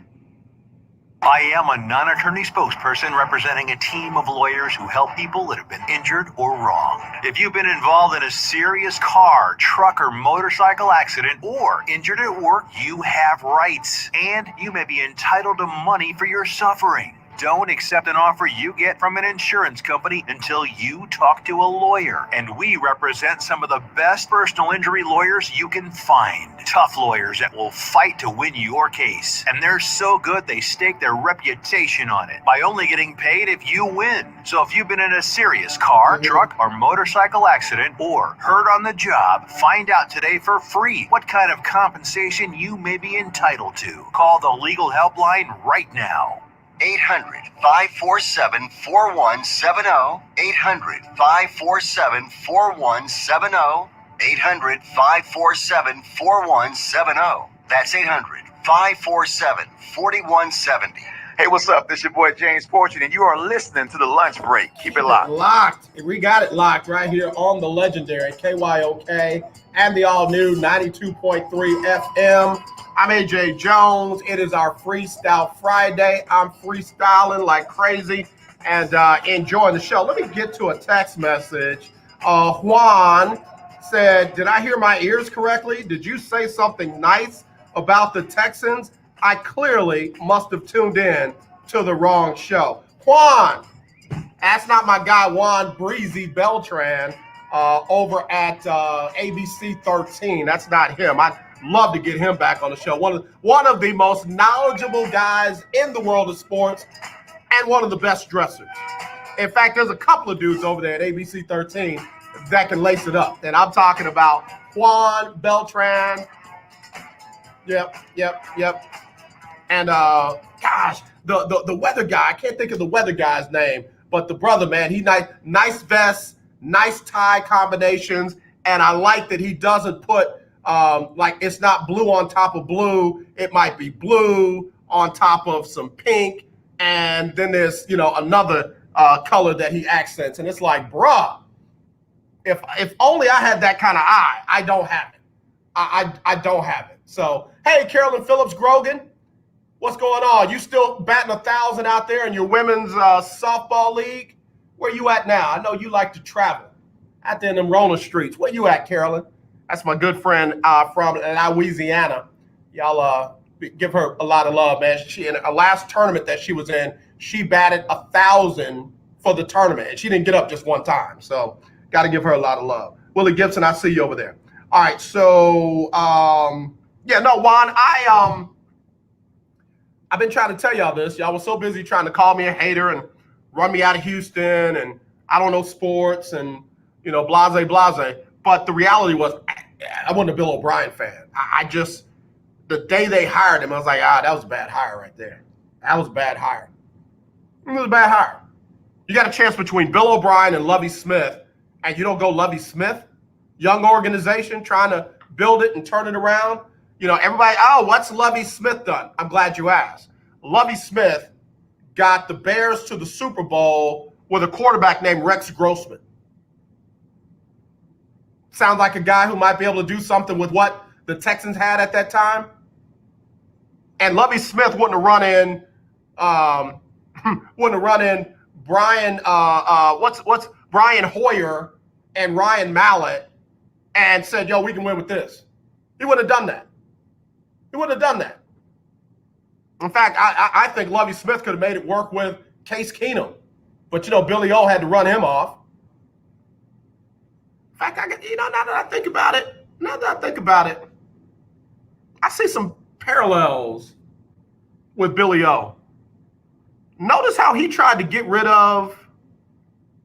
I am a non-attorney spokesperson representing a team of lawyers who help people that have been injured or wronged. If you've been involved in a serious car, truck, or motorcycle accident, or injured at work, you have rights, and you may be entitled to money for your suffering. Don't accept an offer you get from an insurance company until you talk to a lawyer. And we represent some of the best personal injury lawyers you can find. Tough lawyers that will fight to win your case. And they're so good they stake their reputation on it by only getting paid if you win. So if you've been in a serious car, truck, or motorcycle accident or hurt on the job, find out today for free what kind of compensation you may be entitled to. Call the legal helpline right now. 800-547-4170. 800-547-4170. 800-547-4170. That's 800-547-4170. Hey, what's up? This your boy James Fortune, and you are listening to the lunch break. Keep it locked. Locked. We got it locked right here on the legendary KYOK and the all-new 92.3 FM. I'm AJ Jones. It is our Freestyle Friday. I'm freestyling like crazy and enjoying the show. Let me get to a text message. Juan said, did I hear my ears correctly? Did you say something nice about the Texans? I clearly must have tuned in to the wrong show. Juan, That's not my guy Juan Breezy Beltran over at ABC 13. That's not him. I'd love to get him back on the show. One of the most knowledgeable guys in the world of sports and one of the best dressers. In fact, there's a couple of dudes over there at ABC 13 that can lace it up. And I'm talking about Juan Beltran. Yep. And gosh, the weather guy, I can't think of the weather guy's name, but the brother, man, he nice vest, nice tie combinations, and I like that he doesn't put like it's not blue on top of blue. It might be blue on top of some pink, and then there's another color that he accents, and it's like, bruh, if only I had that kind of eye. I don't have it. I don't have it. So hey, Carolyn Phillips Grogan, what's going on? You still batting 1,000 out there in your women's softball league? Where you at now? I know you like to travel out there in them Rona streets. Where you at, Carolyn? That's my good friend from Louisiana. Y'all give her a lot of love, man. She in a last tournament that she was in, she batted 1,000 for the tournament, and she didn't get up just one time. So got to give her a lot of love. Willie Gibson, I see you over there. All right, so Juan, I've been trying to tell y'all this. Y'all was so busy trying to call me a hater and run me out of Houston, and I don't know sports and blase. But the reality was, I wasn't a Bill O'Brien fan. I just, the day they hired him, I was like, that was a bad hire right there. That was a bad hire. It was a bad hire. You got a chance between Bill O'Brien and Lovie Smith, and you don't go Lovie Smith? Young organization trying to build it and turn it around. Everybody, what's Lovie Smith done? I'm glad you asked. Lovie Smith got the Bears to the Super Bowl with a quarterback named Rex Grossman. Sounds like a guy who might be able to do something with what the Texans had at that time. And Lovie Smith wouldn't have run in Brian Brian Hoyer and Ryan Mallett and said, we can win with this. He wouldn't have done that. In fact, I think Lovie Smith could have made it work with Case Keenum. But, Billy O had to run him off. In fact, now that I think about it, I see some parallels with Billy O. Notice how he tried to get rid of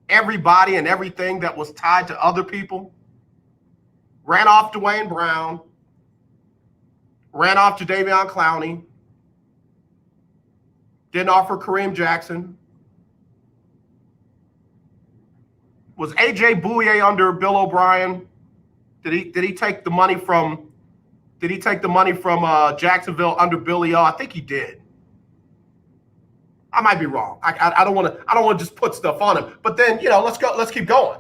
everybody and everything that was tied to other people. Ran off Dwayne Brown. Ran off to Jadeveon Clowney. Didn't offer Kareem Jackson. Was A.J. Bouye under Bill O'Brien? Did he take the money from Jacksonville under Billy O? I think he did. I might be wrong. I don't want to just put stuff on him. But then, let's keep going.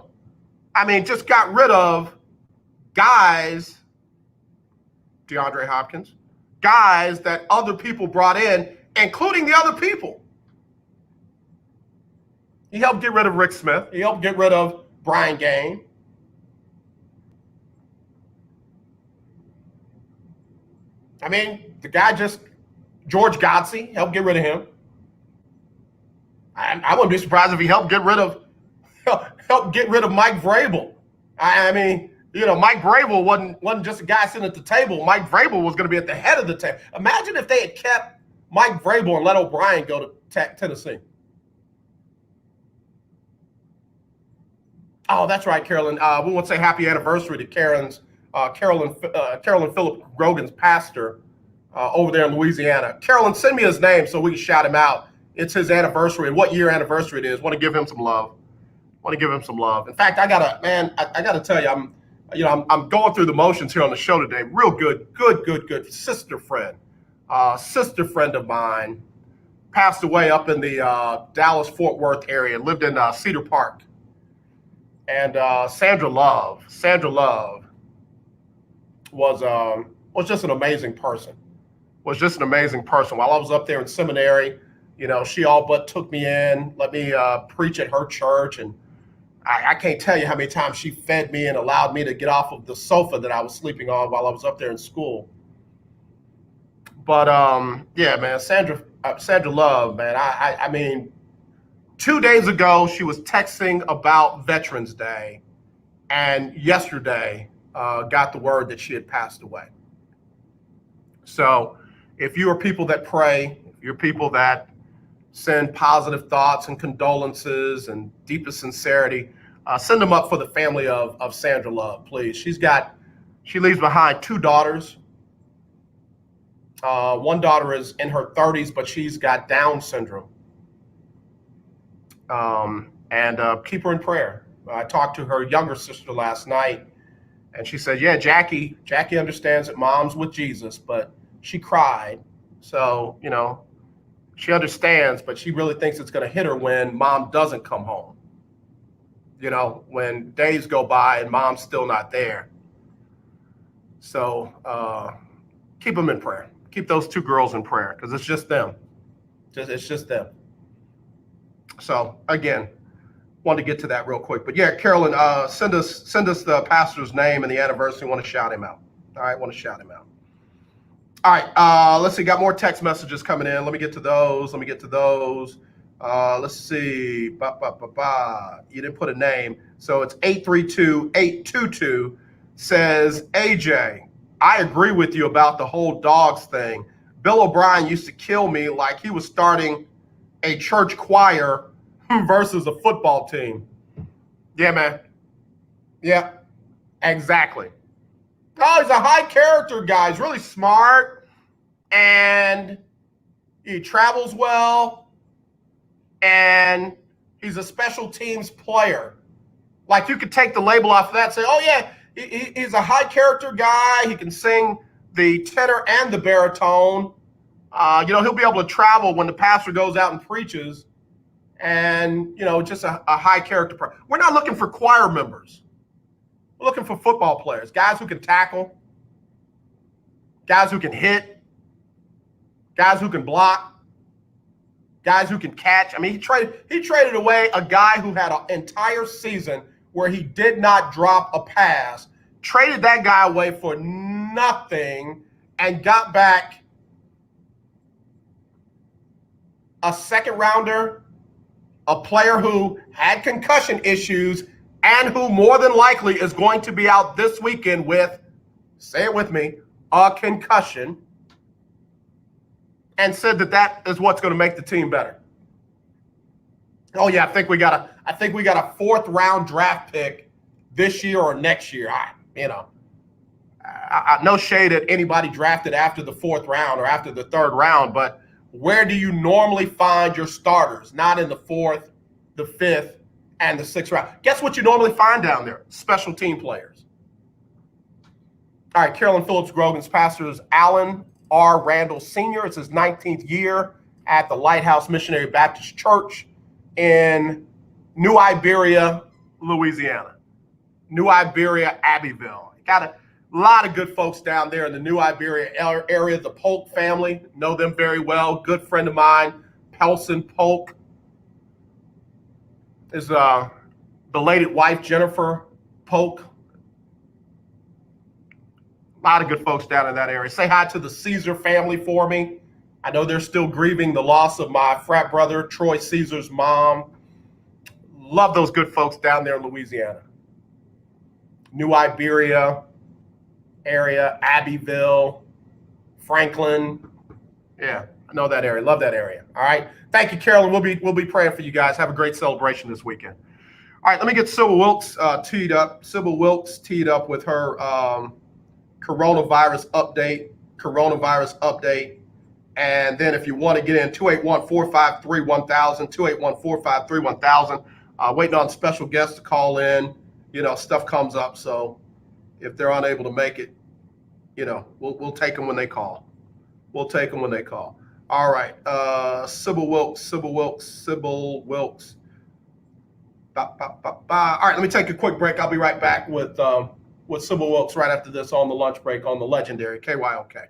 I mean, just got rid of guys, DeAndre Hopkins, guys that other people brought in, including the other people. He helped get rid of Rick Smith. He helped get rid of Brian Gaine. I mean, the guy George Godsey, helped get rid of him. I wouldn't be surprised if he helped get rid of Mike Vrabel. I mean, Mike Vrabel wasn't just a guy sitting at the table. Mike Vrabel was going to be at the head of the table. Imagine if they had kept Mike Vrabel and let O'Brien go to Tennessee. Oh, that's right, Carolyn. We want to say happy anniversary to Carolyn Phillip Grogan's pastor over there in Louisiana. Carolyn, send me his name so we can shout him out. It's his anniversary, and what year anniversary it is. Want to give him some love. In fact, I gotta tell you, I'm going through the motions here on the show today. Real good sister friend of mine passed away up in the Dallas-Fort Worth area. Lived in Cedar Park. And Sandra Love was just an amazing person. While I was up there in seminary, she all but took me in, let me preach at her church, and I can't tell you how many times she fed me and allowed me to get off of the sofa that I was sleeping on while I was up there in school. But man, Sandra Love, man, I mean, 2 days ago, she was texting about Veterans Day, and yesterday got the word that she had passed away. So if you are people that pray, if you're people that send positive thoughts and condolences and deepest sincerity, send them up for the family of Sandra Love, please. She leaves behind 2 daughters. One daughter is in her 30s, but she's got Down syndrome. And keep her in prayer. I talked to her younger sister last night, and she said, yeah, Jackie understands that mom's with Jesus, but she cried. So, she understands, but she really thinks it's going to hit her when mom doesn't come home. When days go by and mom's still not there. So keep them in prayer. Keep those 2 girls in prayer, because it's just them. It's just them. So again, wanted to get to that real quick. But yeah, Carolyn, send us the pastor's name and the anniversary. Want to shout him out. All right, want to shout him out. All right, let's see. Got more text messages coming in. Let me get to those. Let's see. You didn't put a name. So it's 832-822 says, AJ, I agree with you about the whole dogs thing. Bill O'Brien used to kill me like he was starting a church choir versus a football team. Yeah, man. Yeah, exactly. Oh, he's a high character guy. He's really smart, and he travels well, and he's a special teams player. Like, you could take the label off of that and say, oh, yeah, he's a high character guy. He can sing the tenor and the baritone. He'll be able to travel when the pastor goes out and preaches, and, just a high character. We're not looking for choir members. We're looking for football players, guys who can tackle, guys who can hit, guys who can block, guys who can catch. I mean, he traded away a guy who had an entire season where he did not drop a pass, traded that guy away for nothing, and got back a second rounder, a player who had concussion issues, and who more than likely is going to be out this weekend with, say it with me, a concussion, and said that is what's going to make the team better. Oh yeah, I think we got a 4th round draft pick this year or next year. No shade at anybody drafted after the 4th round or after the 3rd round, but where do you normally find your starters? Not in the 4th, the 5th, and the 6th round. Guess what you normally find down there? Special team players. All right, Carolyn Phillips Grogan's pastor is Alan R. Randall Sr. It's his 19th year at the Lighthouse Missionary Baptist Church in New Iberia, Louisiana. New Iberia, Abbeville. Got a lot of good folks down there in the New Iberia area. The Polk family, know them very well. Good friend of mine, Pelson Polk. His belated wife, Jennifer Polk. A lot of good folks down in that area. Say hi to the Caesar family for me. I know they're still grieving the loss of my frat brother, Troy Caesar's mom. Love those good folks down there in Louisiana. New Iberia area, Abbeville, Franklin. Yeah, I know that area. Love that area. All right. Thank you, Carolyn. We'll be praying for you guys. Have a great celebration this weekend. All right, let me get Sybil Wilkes teed up. Sybil Wilkes teed up with her coronavirus update. And then if you want to get in, 281-453-1000, 281-453-1000. Waiting on special guests to call in. Stuff comes up. So if they're unable to make it, we'll take them when they call. All right. Sybil Wilkes. All right, let me take a quick break. I'll be right back with Sybil Wilkes right after this on the lunch break on the legendary KYOK.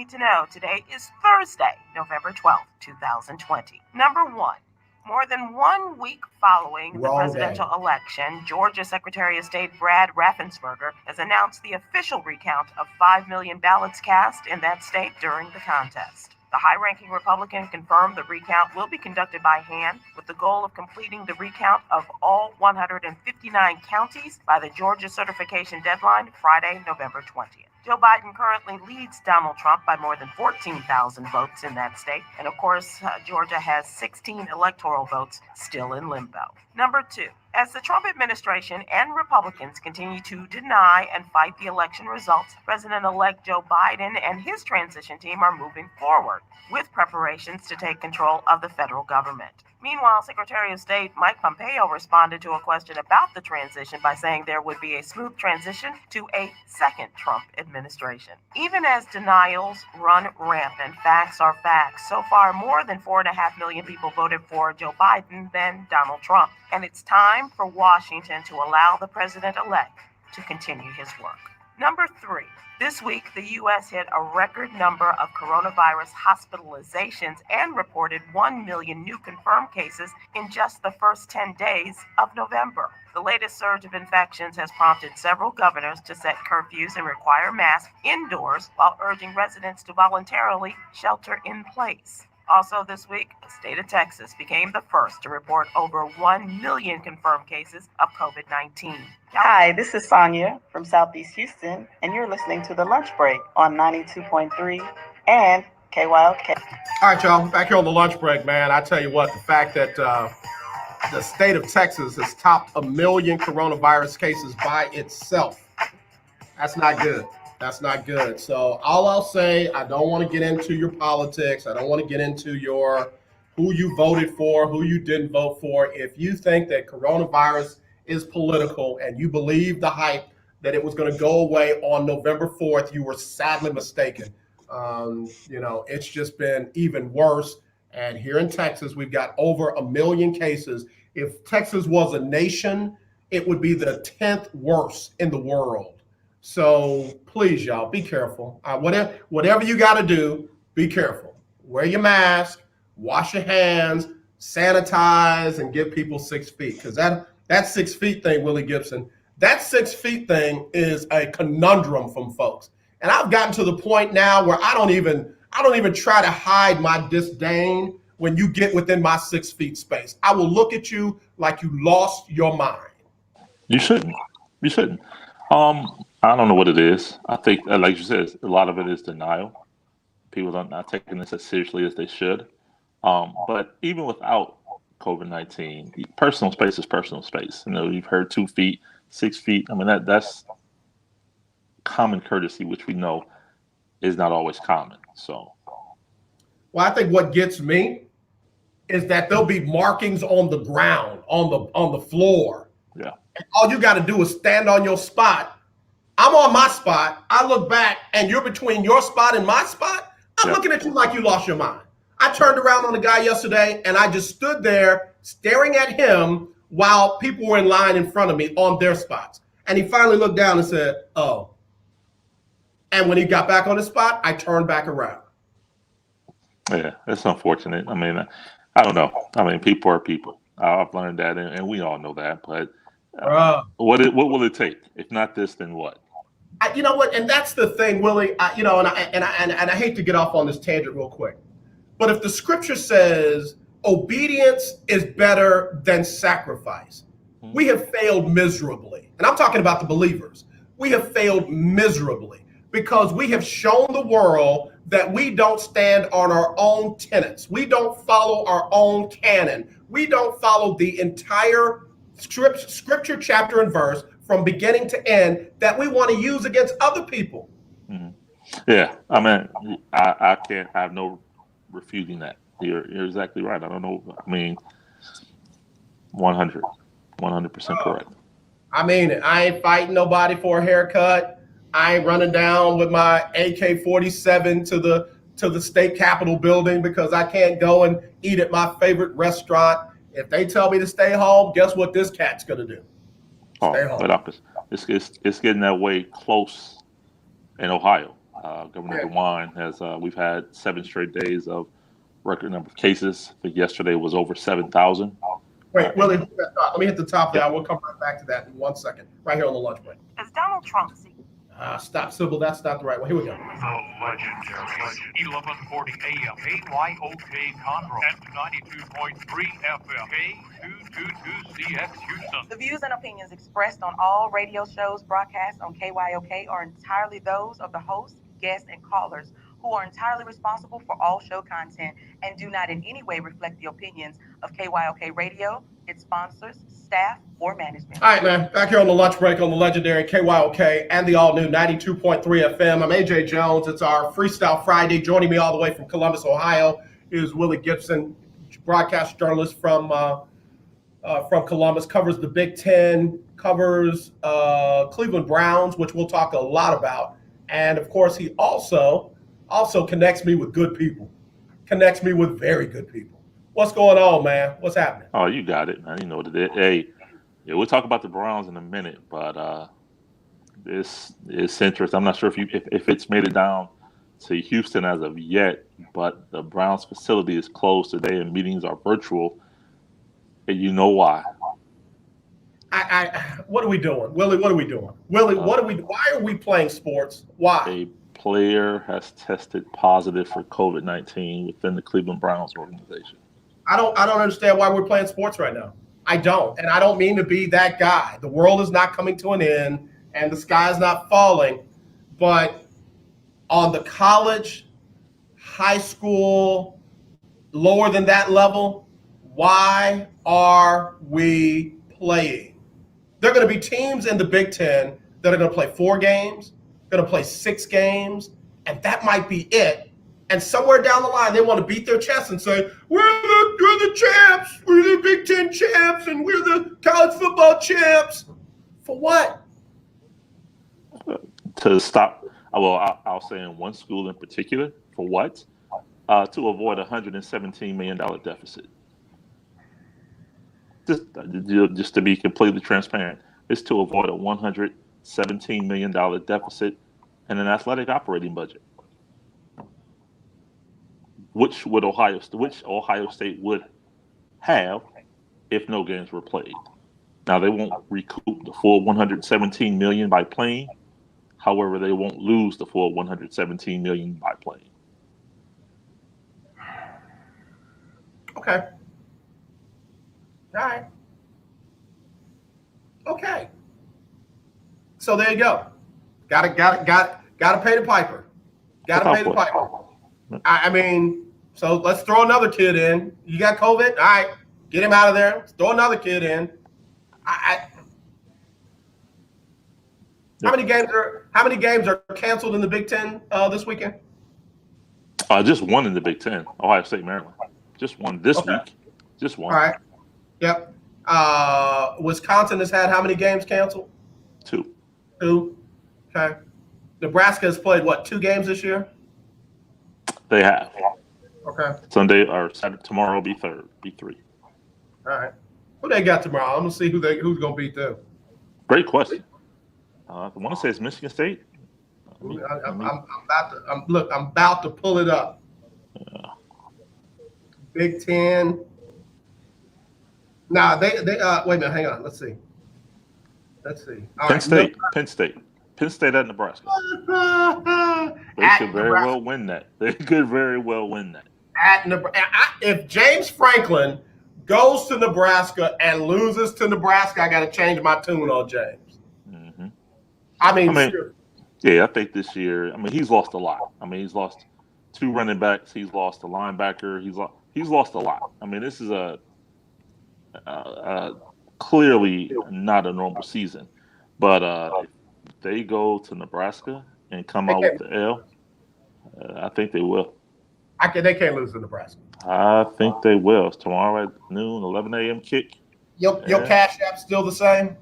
need to know. Today is Thursday, November 12th, 2020. Number one, more than 1 week following the Wrong presidential election, Georgia Secretary of State Brad Raffensperger has announced the official recount of 5 million ballots cast in that state during the contest. The high-ranking Republican confirmed the recount will be conducted by hand with the goal of completing the recount of all 159 counties by the Georgia certification deadline Friday, November 20th. Joe Biden currently leads Donald Trump by more than 14,000 votes in that state. And of course, Georgia has 16 electoral votes still in limbo. Number two, as the Trump administration and Republicans continue to deny and fight the election results, President-elect Joe Biden and his transition team are moving forward with preparations to take control of the federal government. Meanwhile, Secretary of State Mike Pompeo responded to a question about the transition by saying there would be a smooth transition to a second Trump administration. Even as denials run rampant, facts are facts. So far, more than 4.5 million people voted for Joe Biden than Donald Trump. And it's time for Washington to allow the president-elect to continue his work. Number three. This week, the U.S. hit a record number of coronavirus hospitalizations and reported 1 million new confirmed cases in just the first 10 days of November. The latest surge of infections has prompted several governors to set curfews and require masks indoors while urging residents to voluntarily shelter in place. Also this week, the state of Texas became the first to report over 1 million confirmed cases of COVID-19. Hi, this is Sonia from Southeast Houston, and you're listening to The Lunch Break on 92.3 and KYOK. All right, y'all, back here on the lunch break, man. I tell you what, the fact that the state of Texas has topped 1 million coronavirus cases by itself, that's not good. That's not good. So all I'll say, I don't want to get into your politics. I don't want to get into your who you voted for, who you didn't vote for. If you think that coronavirus is political and you believe the hype that it was going to go away on November 4th, you were sadly mistaken. It's just been even worse. And here in Texas, we've got over 1 million cases. If Texas was a nation, it would be the 10th worst in the world. So please, y'all, be careful. Whatever you got to do, be careful. Wear your mask, wash your hands, sanitize, and give people 6 feet. Because that 6 feet thing, Willie Gibson, that 6 feet thing is a conundrum from folks. And I've gotten to the point now where I don't even try to hide my disdain when you get within my 6 feet space. I will look at you like you lost your mind. You shouldn't. You shouldn't. I don't know what it is. I think, like you said, a lot of it is denial. People are not taking this as seriously as they should. But even without COVID-19, personal space is personal space. You've heard 2 feet, 6 feet. I mean, that's common courtesy, which we know is not always common. So, well, I think what gets me is that there'll be markings on the ground, on the floor. Yeah. And all you got to do is stand on your spot. I'm on my spot. I look back, and you're between your spot and my spot. I'm looking at you like you lost your mind. I turned around on the guy yesterday, and I just stood there staring at him while people were in line in front of me on their spots. And he finally looked down and said, "Oh." And when he got back on his spot, I turned back around. Yeah, it's unfortunate. I mean, I don't know. I mean, people are people. I've learned that, and we all know that. But what will it take? If not this, then what? You know what? And that's the thing, Willie. And I hate to get off on this tangent real quick, but if the scripture says obedience is better than sacrifice, we have failed miserably. And I'm talking about the believers. We have failed miserably because we have shown the world that we don't stand on our own tenets. We don't follow our own canon. We don't follow the entire scripture, chapter and verse from beginning to end that we want to use against other people. Mm-hmm. Yeah, I mean, I can't have no refuting that. You're exactly right. I don't know. I mean, 100% correct. I mean, I ain't fighting nobody for a haircut. I ain't running down with my AK-47 to the state capitol building because I can't go and eat at my favorite restaurant. If they tell me to stay home, guess what this cat's gonna do? Stay home. But it's getting that way close in Ohio. Governor DeWine has. We've had 7 straight days of record number of cases. I think yesterday was over 7,000. Wait, Willie, let me hit the top there. We'll come right back to that in 1 second, right here on the lunch break. As Donald Trump seeks Stop, Sybil. That's not the right one. Here we go. The legendary 1140 AM KYOK Conroe and 92.3 FM K222CX Houston. The views and opinions expressed on all radio shows broadcast on KYOK are entirely those of the host, guests, and callers who are entirely responsible for all show content and do not in any way reflect the opinions of KYOK Radio, its sponsors, staff, or management. All right, man. Back here on the lunch break on the legendary KYOK and the all-new 92.3 FM. I'm AJ Jones. It's our Freestyle Friday. Joining me all the way from Columbus, Ohio, is Willie Gibson, broadcast journalist from Columbus, covers the Big Ten, covers Cleveland Browns, which we'll talk a lot about. And, of course, he also connects me with good people, connects me with very good people. What's going on, man? What's happening? Oh, you got it, man. You know what it is. Hey, yeah, we'll talk about the Browns in a minute, but this is interesting. I'm not sure if it's made it down to Houston as of yet, but the Browns facility is closed today and meetings are virtual, and you know why. What are we doing? Willie, what are we doing? Willie, why are we playing sports? Why? A player has tested positive for COVID-19 within the Cleveland Browns organization. I don't understand why we're playing sports right now. I don't. And I don't mean to be that guy. The world is not coming to an end and the sky is not falling. But on the college, high school, lower than that level, why are we playing? There are going to be teams in the Big Ten that are going to play 4 games, going to play 6 games, and that might be it. And somewhere down the line, they want to beat their chest and say, we're the champs, we're the Big Ten champs, and we're the college football champs. For what? To stop, well, I'll say in one school in particular, for what? To avoid a $117 million deficit. Just to be completely transparent, it's to avoid a $117 million deficit in an athletic operating budget. Which Ohio State would have if no games were played. Now they won't recoup the full $117 million by playing. However, they won't lose the full $117 million by playing. Okay. All right. Okay. So there you go. Got to pay the piper. Got to pay the piper. I mean, so let's throw another kid in. You got COVID? All right, get him out of there. Let's throw another kid in. How many games are canceled in the Big Ten this weekend? Just one in the Big Ten. Ohio State, Maryland. Just one this week. Just one. All right. Yep. Wisconsin has had how many games canceled? 2. 2. Okay. Nebraska has played 2 games this year? They have. Okay. Sunday or Saturday, tomorrow will be 3. All right. Who they got tomorrow? I'm gonna see who's gonna beat them. Great question. I want to say it's Michigan State. I'm about to pull it up. Yeah. Big Ten. Nah, they wait a minute, hang on. Let's see. All Penn State. Penn State at Nebraska. They could very well win that. At Nebraska. If James Franklin goes to Nebraska and loses to Nebraska, I got to change my tune on James. Mm-hmm. I mean, sure. Yeah, I think this year. I mean, he's lost a lot. I mean, he's lost 2 running backs. He's lost a linebacker. He's lost a lot. I mean, this is a clearly not a normal season. But if they go to Nebraska and come out with the L, I think they will. They can't lose to Nebraska. I think they will. It's tomorrow at noon, 11 a.m. kick. Your Cash App still the same?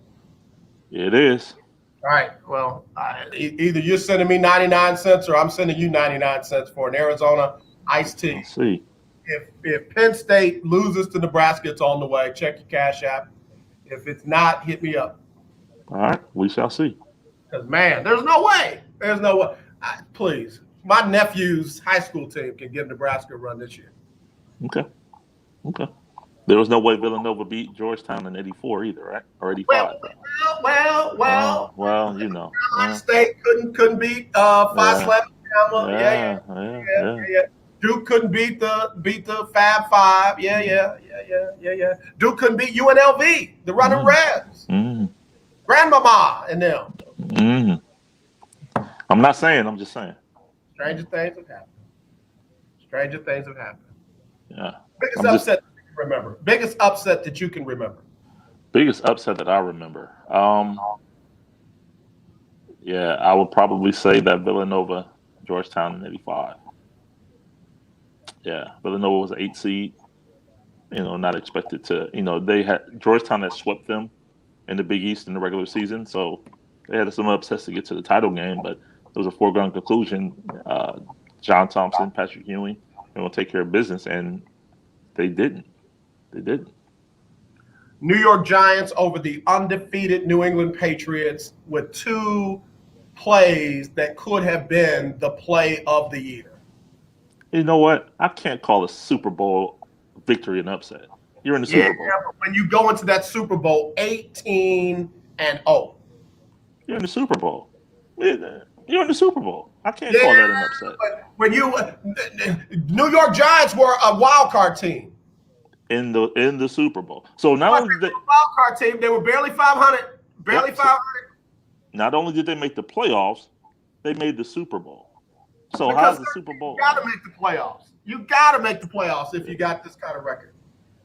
It is. All right. Well, either you're sending me 99 cents or I'm sending you 99 cents for an Arizona iced tea. Let's see. If Penn State loses to Nebraska, it's on the way. Check your Cash App. If it's not, hit me up. All right. We shall see. Because, man, there's no way. Please. My nephew's high school team can give Nebraska a run this year. Okay. There was no way Villanova beat Georgetown in '84 either, right? Or '85. Well, you know. Carolina State couldn't beat Five Slap Alabama. Yeah. Duke couldn't beat the Fab Five. Yeah. Duke couldn't beat UNLV, the Running Reds. Grandmama and them. I'm not saying. I'm just saying. Stranger things have happened. Yeah. Biggest upset that you can remember. Biggest upset that you can remember. Biggest upset that I remember. Yeah, I would probably say that Villanova, Georgetown in '85. Yeah, Villanova was an 8 seed. Not expected to. They had Georgetown had swept them in the Big East in the regular season, so they had some upsets to get to the title game, but it was a foregone conclusion. John Thompson, Patrick Ewing, will take care of business, and they didn't. New York Giants over the undefeated New England Patriots with 2 plays that could have been the play of the year. You know what? I can't call a Super Bowl victory an upset. You're in the Super Bowl. But when you go into that Super Bowl 18-0. You're in the Super Bowl. You're in the Super Bowl. I can't call that an upset. But when New York Giants were a wild card team. In the Super Bowl. So not only did they wild card team, they were barely 500. Barely 500. Not only did they make the playoffs, they made the Super Bowl. So Because how's the Super Bowl? You got to make the playoffs. You got to make the playoffs if you got this kind of record.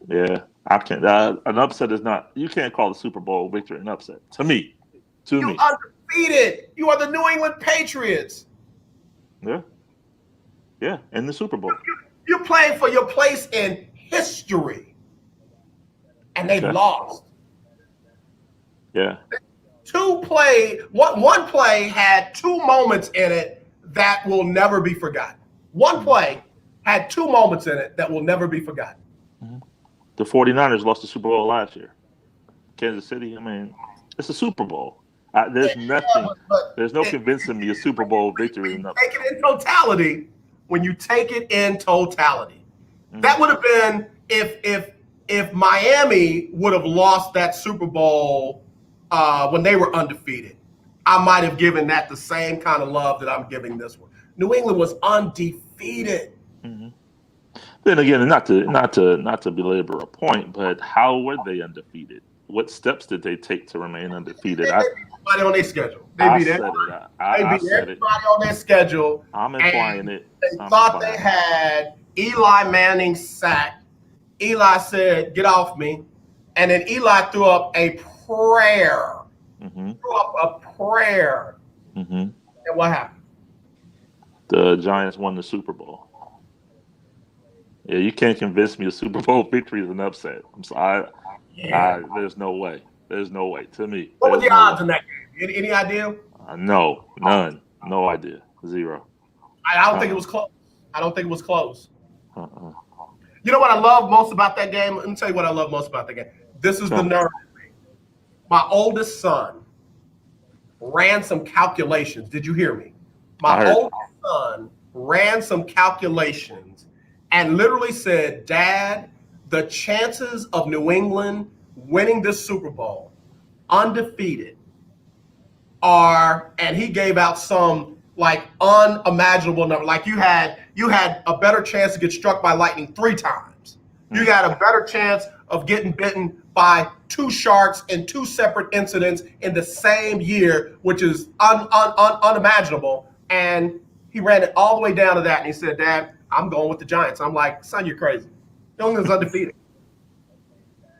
Yeah, I can't. An upset is not. You can't call the Super Bowl victory an upset. To me. You're undefeated. You are the New England Patriots. Yeah, in the Super Bowl. You're playing for your place in history, and they lost. Yeah. One play had 2 moments in it that will never be forgotten. One play had 2 moments in it that will never be forgotten. The 49ers lost the Super Bowl last year. Kansas City, it's a Super Bowl. There's nothing. There's no convincing me a Super Bowl victory enough. Take it in totality. When you take it in totality, that would have been if Miami would have lost that Super Bowl when they were undefeated. I might have given that the same kind of love that I'm giving this one. New England was undefeated. Then again, not to belabor a point, but how were they undefeated? What steps did they take to remain undefeated? They beat everybody on their schedule. They beat everybody on their schedule. I'm implying it. They thought they had Eli Manning sacked. Eli said, "Get off me," and then Eli threw up a prayer. And what happened? The Giants won the Super Bowl. Yeah, you can't convince me a Super Bowl victory is an upset. I'm sorry. There's no way. There's no way to me. What were the odds in that game? Any idea? No, none. No idea. 0. I don't think it was close. You know what I love most about that game? Let me tell you what I love most about that game. This is the nerve. My oldest son ran some calculations. Did you hear me? My oldest son ran some calculations and literally said, "Dad, the chances of New England winning this Super Bowl undefeated are," and he gave out some like unimaginable number. Like you had a better chance to get struck by lightning 3 times. You got a better chance of getting bitten by 2 sharks in 2 separate incidents in the same year, which is unimaginable. And he ran it all the way down to that. And he said, "Dad, I'm going with the Giants." I'm like, "Son, you're crazy. New England's undefeated."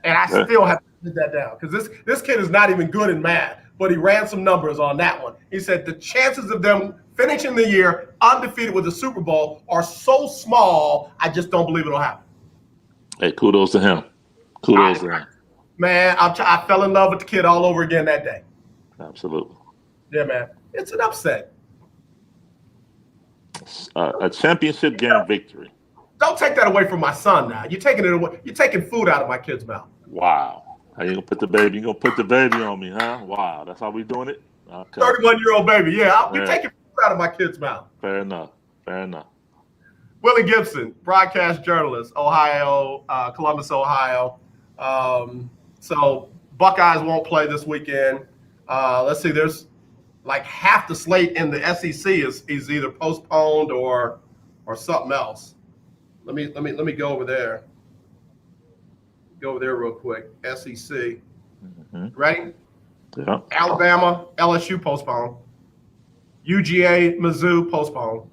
And I still have to put that down because this kid is not even good in math, but he ran some numbers on that one. He said the chances of them finishing the year undefeated with the Super Bowl are so small, I just don't believe it'll happen. Hey, kudos to him. Kudos to him. Man, I fell in love with the kid all over again that day. Absolutely. Yeah, man. It's an upset. A championship game victory. Don't take that away from my son now. You're taking it away. You're taking food out of my kid's mouth. Wow. How you gonna put the baby? You gonna put the baby on me, huh? Wow. That's how we doing it? Okay. 31-year-old baby. Yeah, you're taking food out of my kid's mouth. Fair enough. Willie Gibson, broadcast journalist, Ohio, Columbus, Ohio. So Buckeyes won't play this weekend. Let's see, there's like half the slate in the SEC is either postponed or something else. Let me go over there. Go over there real quick. SEC. Ready? Yeah. Alabama, LSU postponed. UGA, Mizzou postponed.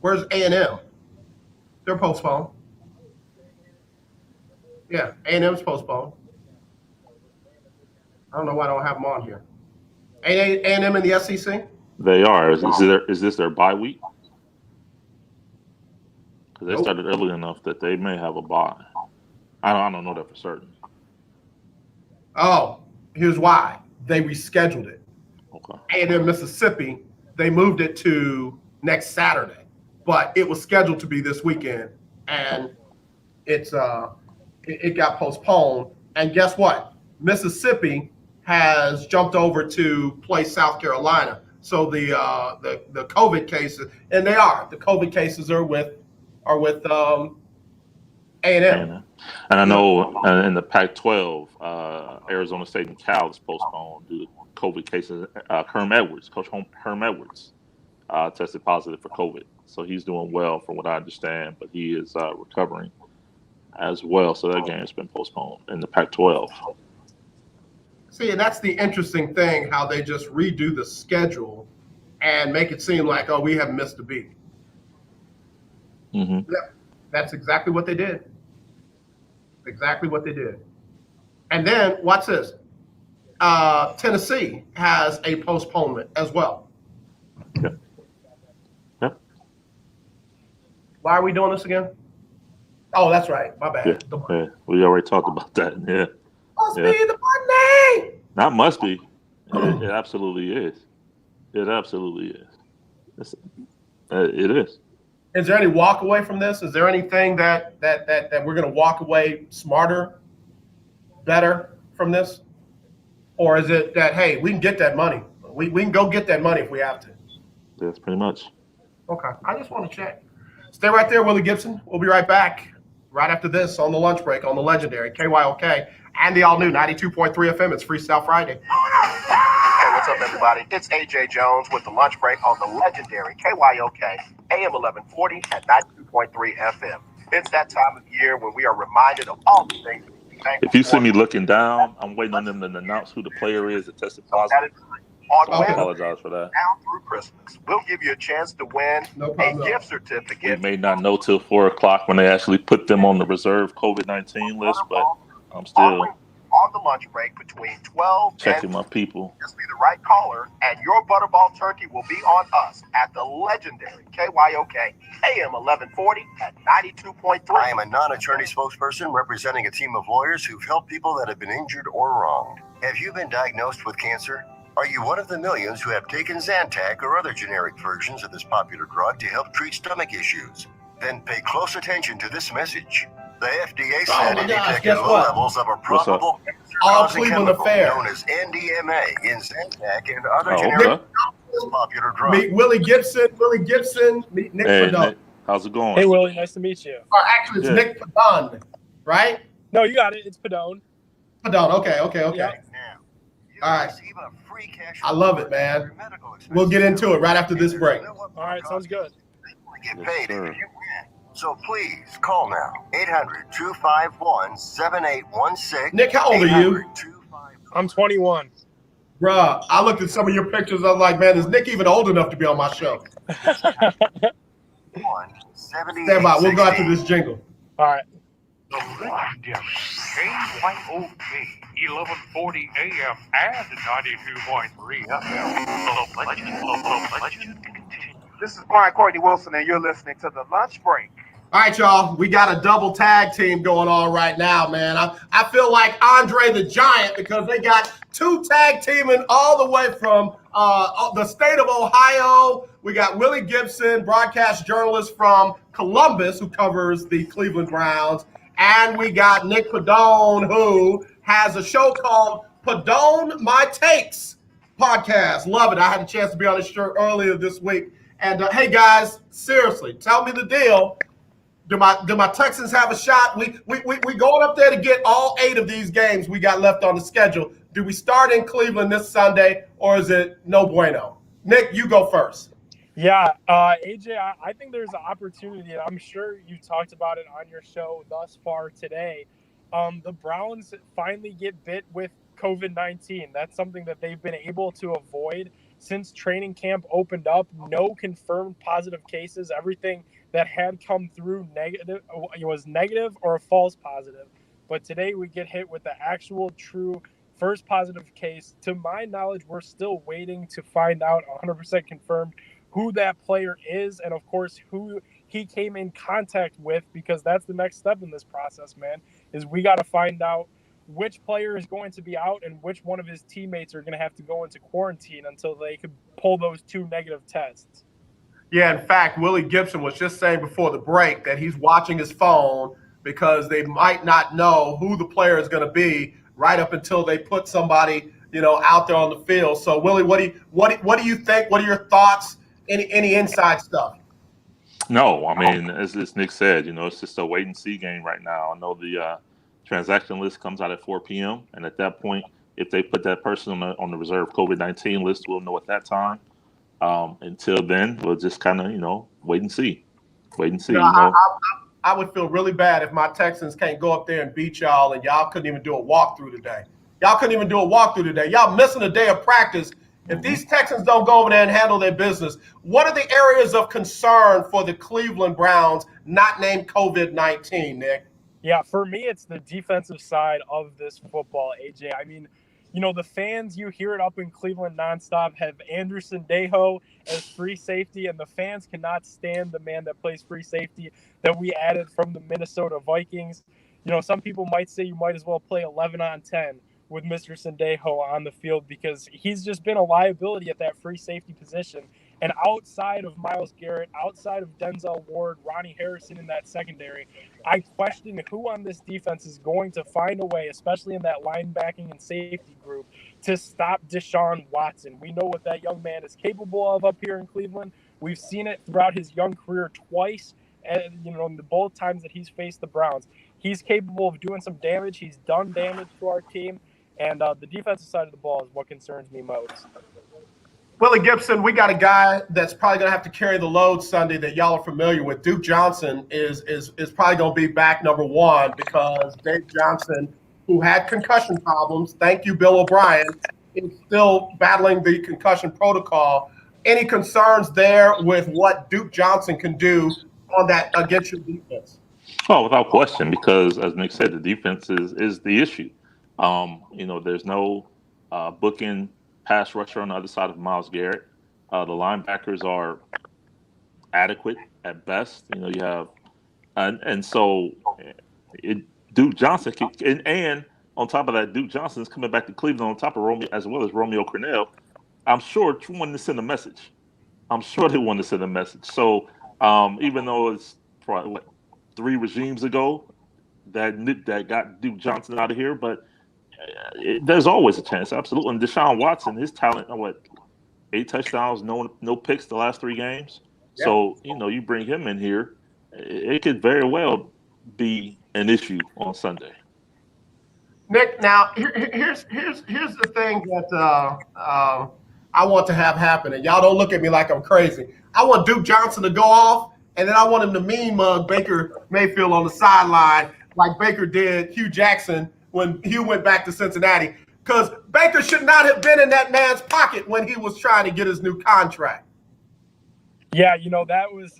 Where's A&M? They're postponed. Yeah, A&M's postponed. I don't know why I don't have them on here. A&M in the SEC? They are. Is this their bye week? Because they started early enough that they may have a bye. I don't know that for certain. Oh, here's why. They rescheduled it. Okay. A&M Mississippi, they moved it to next Saturday, but it was scheduled to be this weekend, and it got postponed. And guess what? Mississippi has jumped over to play South Carolina. So the COVID cases, and the COVID cases are with A&M. And I know in the Pac-12, Arizona State and Cal is postponed due to COVID cases. Coach Herm Edwards, tested positive for COVID. So he's doing well from what I understand, but he is recovering as well. So that game has been postponed in the Pac-12. See, and that's the interesting thing, how they just redo the schedule and make it seem like, oh, we haven't missed a beat. Mm-hmm. Yeah, that's exactly what they did. Exactly what they did. And then, watch this. Tennessee has a postponement as well. Yep. Why are we doing this again? Oh, that's right. My bad. Yeah. We already talked about that. Yeah. Must be the money. Not must be. It absolutely is. It absolutely is. It is. Is there any walk away from this? Is there anything that we're going to walk away smarter, better from this? Or is it that, hey, we can get that money. We can go get that money if we have to. That's pretty much. Okay. I just want to check. Stay right there, Willie Gibson. We'll be right back right after this on the lunch break on the legendary KYOK and the all-new 92.3 FM. It's Freestyle Friday. Hey, what's up, everybody? It's AJ Jones with the lunch break on the legendary KYOK AM 1140 at 92.3 FM. It's that time of year when we are reminded of all the things. If you see me looking down, I'm waiting on them to announce who the player is that tested positive. I apologize for that. Down through Christmas, we'll give you a chance to win a gift certificate. We may not know till 4 o'clock when they actually put them on the reserve COVID-19 list, but I'm still on the lunch break between 12 checking and my people. Just be the right caller, and your Butterball turkey will be on us at the legendary KYOK AM 1140 at 92.3. I am a non-attorney spokesperson representing a team of lawyers who've helped people that have been injured or wronged. Have you been diagnosed with cancer? Are you one of the millions who have taken Zantac or other generic versions of this popular drug to help treat stomach issues? Then pay close attention to this message. The FDA said it detected low levels of a probable cancer-causing chemical known as NDMA in Zantac and other generic popular drugs. Meet Willie Gibson. Meet Nick Pedone. Nick, how's it going? Hey, Willie. Nice to meet you. Actually, it's Nick Pedone, right? No, you got it. It's Pedone. Pedone. Okay. Yeah. All right. I love it, man. We'll get into it right after this break. All right, sounds good. Get paid if you win. So please call now. 800-251-7816. Nick, how old are you? I'm 21. Bruh, I looked at some of your pictures. I was like, man, is Nick even old enough to be on my show? Stand by. We'll go after this jingle. All right. The legendary KYOK 1140 AM and 92.3 FM. This is Brian Courtney Wilson, and you're listening to the lunch break. All right, y'all. We got a double tag team going on right now, man. I feel like Andre the Giant because they got two tag teaming all the way from the state of Ohio. We got Willie Gibson, broadcast journalist from Columbus, who covers the Cleveland Browns. And we got Nick Pedone, who has a show called Pedone My Takes Podcast. Love it. I had a chance to be on this show earlier this week. And hey, guys, seriously, tell me the deal. Do my Texans have a shot? We going up there to get all 8 of these games we got left on the schedule. Do we start in Cleveland this Sunday, or is it no bueno? Nick, you go first. Yeah, AJ, I think there's an opportunity, and I'm sure you talked about it on your show thus far today. The Browns finally get bit with COVID-19. That's something that they've been able to avoid since training camp opened up. No confirmed positive cases. Everything that had come through negative, it was negative or a false positive. But today we get hit with the actual true first positive case. To my knowledge, we're still waiting to find out 100% confirmed who that player is, and of course who he came in contact with, because that's the next step in this process, man, is we got to find out which player is going to be out and which one of his teammates are going to have to go into quarantine until they could pull those 2 negative tests. Yeah, in fact, Willie Gibson was just saying before the break that he's watching his phone because they might not know who the player is going to be right up until they put somebody, out there on the field. So, Willie, what do you think? What are your thoughts? Any inside stuff? No, I mean, as Nick said, it's just a wait and see game right now. I know the transaction list comes out at 4 p.m. and at that point, if they put that person on the reserve COVID-19 list, we'll know at that time. Until then, we'll just kind of, wait and see. I would feel really bad if my Texans can't go up there and beat y'all, and y'all couldn't even do a walkthrough today. Y'all missing a day of practice. If these Texans don't go over there and handle their business, what are the areas of concern for the Cleveland Browns not named COVID-19, Nick? Yeah, for me, it's the defensive side of this football, AJ. I mean, the fans, you hear it up in Cleveland nonstop, have Andrew Sendejo as free safety, and the fans cannot stand the man that plays free safety that we added from the Minnesota Vikings. Some people might say you might as well play 11 on 10 with Mr. Sendejo on the field, because he's just been a liability at that free safety position. And outside of Myles Garrett, outside of Denzel Ward, Ronnie Harrison in that secondary, I question who on this defense is going to find a way, especially in that linebacking and safety group, to stop Deshaun Watson. We know what that young man is capable of up here in Cleveland. We've seen it throughout his young career twice, and in both times that he's faced the Browns. He's capable of doing some damage. He's done damage to our team. And the defensive side of the ball is what concerns me most. Willie Gibson, we got a guy that's probably going to have to carry the load Sunday that y'all are familiar with. Duke Johnson is probably going to be back number 1 because Dave Johnson, who had concussion problems, thank you, Bill O'Brien, is still battling the concussion protocol. Any concerns there with what Duke Johnson can do on that against your defense? Oh, without question, because as Nick said, the defense is the issue. There's no bookend pass rusher on the other side of Myles Garrett. The linebackers are adequate at best. You have, so Duke Johnson and on top of that, Duke Johnson is coming back to Cleveland on top of Romeo as well as Romeo Crennel. I'm sure they wanted to send a message. So even though it's probably 3 regimes ago that got Duke Johnson out of here, but there's always a chance, absolutely. And Deshaun Watson, his talent, 8 touchdowns, no picks the last 3 games. Yeah. So you bring him in here, it could very well be an issue on Sunday. Nick, now here's the thing that I want to have happen, and y'all don't look at me like I'm crazy. I want Duke Johnson to go off, and then I want him to mean mug Baker Mayfield on the sideline like Baker did Hugh Jackson when Hugh went back to Cincinnati, because Baker should not have been in that man's pocket when he was trying to get his new contract. Yeah, that was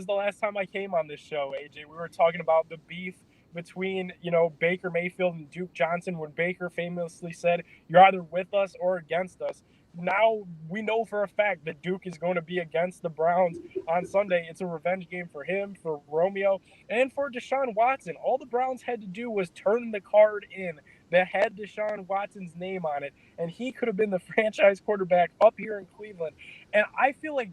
the last time I came on this show, AJ. We were talking about the beef between, Baker Mayfield and Duke Johnson, when Baker famously said, "You're either with us or against us." Now we know for a fact that Duke is going to be against the Browns on Sunday. It's a revenge game for him, for Romeo, and for Deshaun Watson. All the Browns had to do was turn the card in that had Deshaun Watson's name on it, and he could have been the franchise quarterback up here in Cleveland. And I feel like,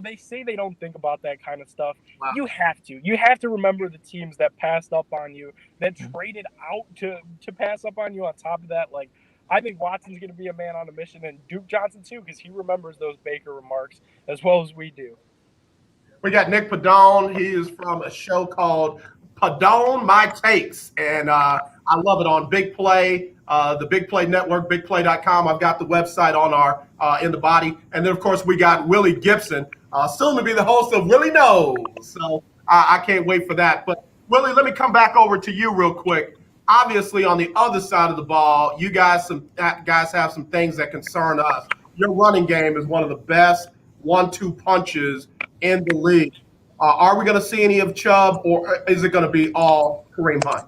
they say they don't think about that kind of stuff. Wow. You have to. You have to remember the teams that passed up on you, that traded out to pass up on you. On top of that, I think Watson's going to be a man on a mission, and Duke Johnson too, because he remembers those Baker remarks as well as we do. We got Nick Pedone. He is from a show called Pedone My Takes, and I love it on Big Play, the Big Play Network, BigPlay.com. I've got the website on our in the body, and then of course we got Willie Gibson, soon to be the host of Willie Knows. So I can't wait for that. But Willie, let me come back over to you real quick. Obviously, on the other side of the ball, you guys have some things that concern us. Your running game is one of the best 1-2 punches in the league. Are we going to see any of Chubb, or is it going to be all Kareem Hunt?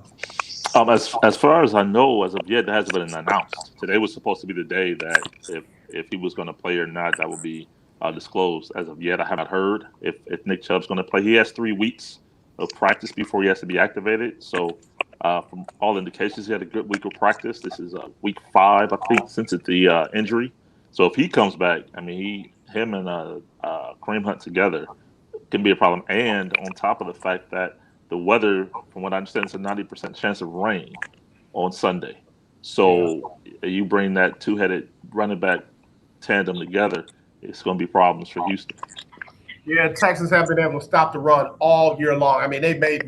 As far as I know, as of yet, that hasn't been announced. Today was supposed to be the day that if he was going to play or not, that would be disclosed. As of yet, I haven't heard if Nick Chubb's going to play. He has 3 weeks of practice before he has to be activated. So from all indications, he had a good week of practice. This is week 5, I think, since the injury. So if he comes back, I mean, him and Kareem Hunt together can be a problem. And on top of the fact that the weather, from what I understand, is a 90% chance of rain on Sunday. So you bring that two-headed running back tandem together, it's going to be problems for Houston. Yeah, Texans have been able to stop the run all year long. I mean, they made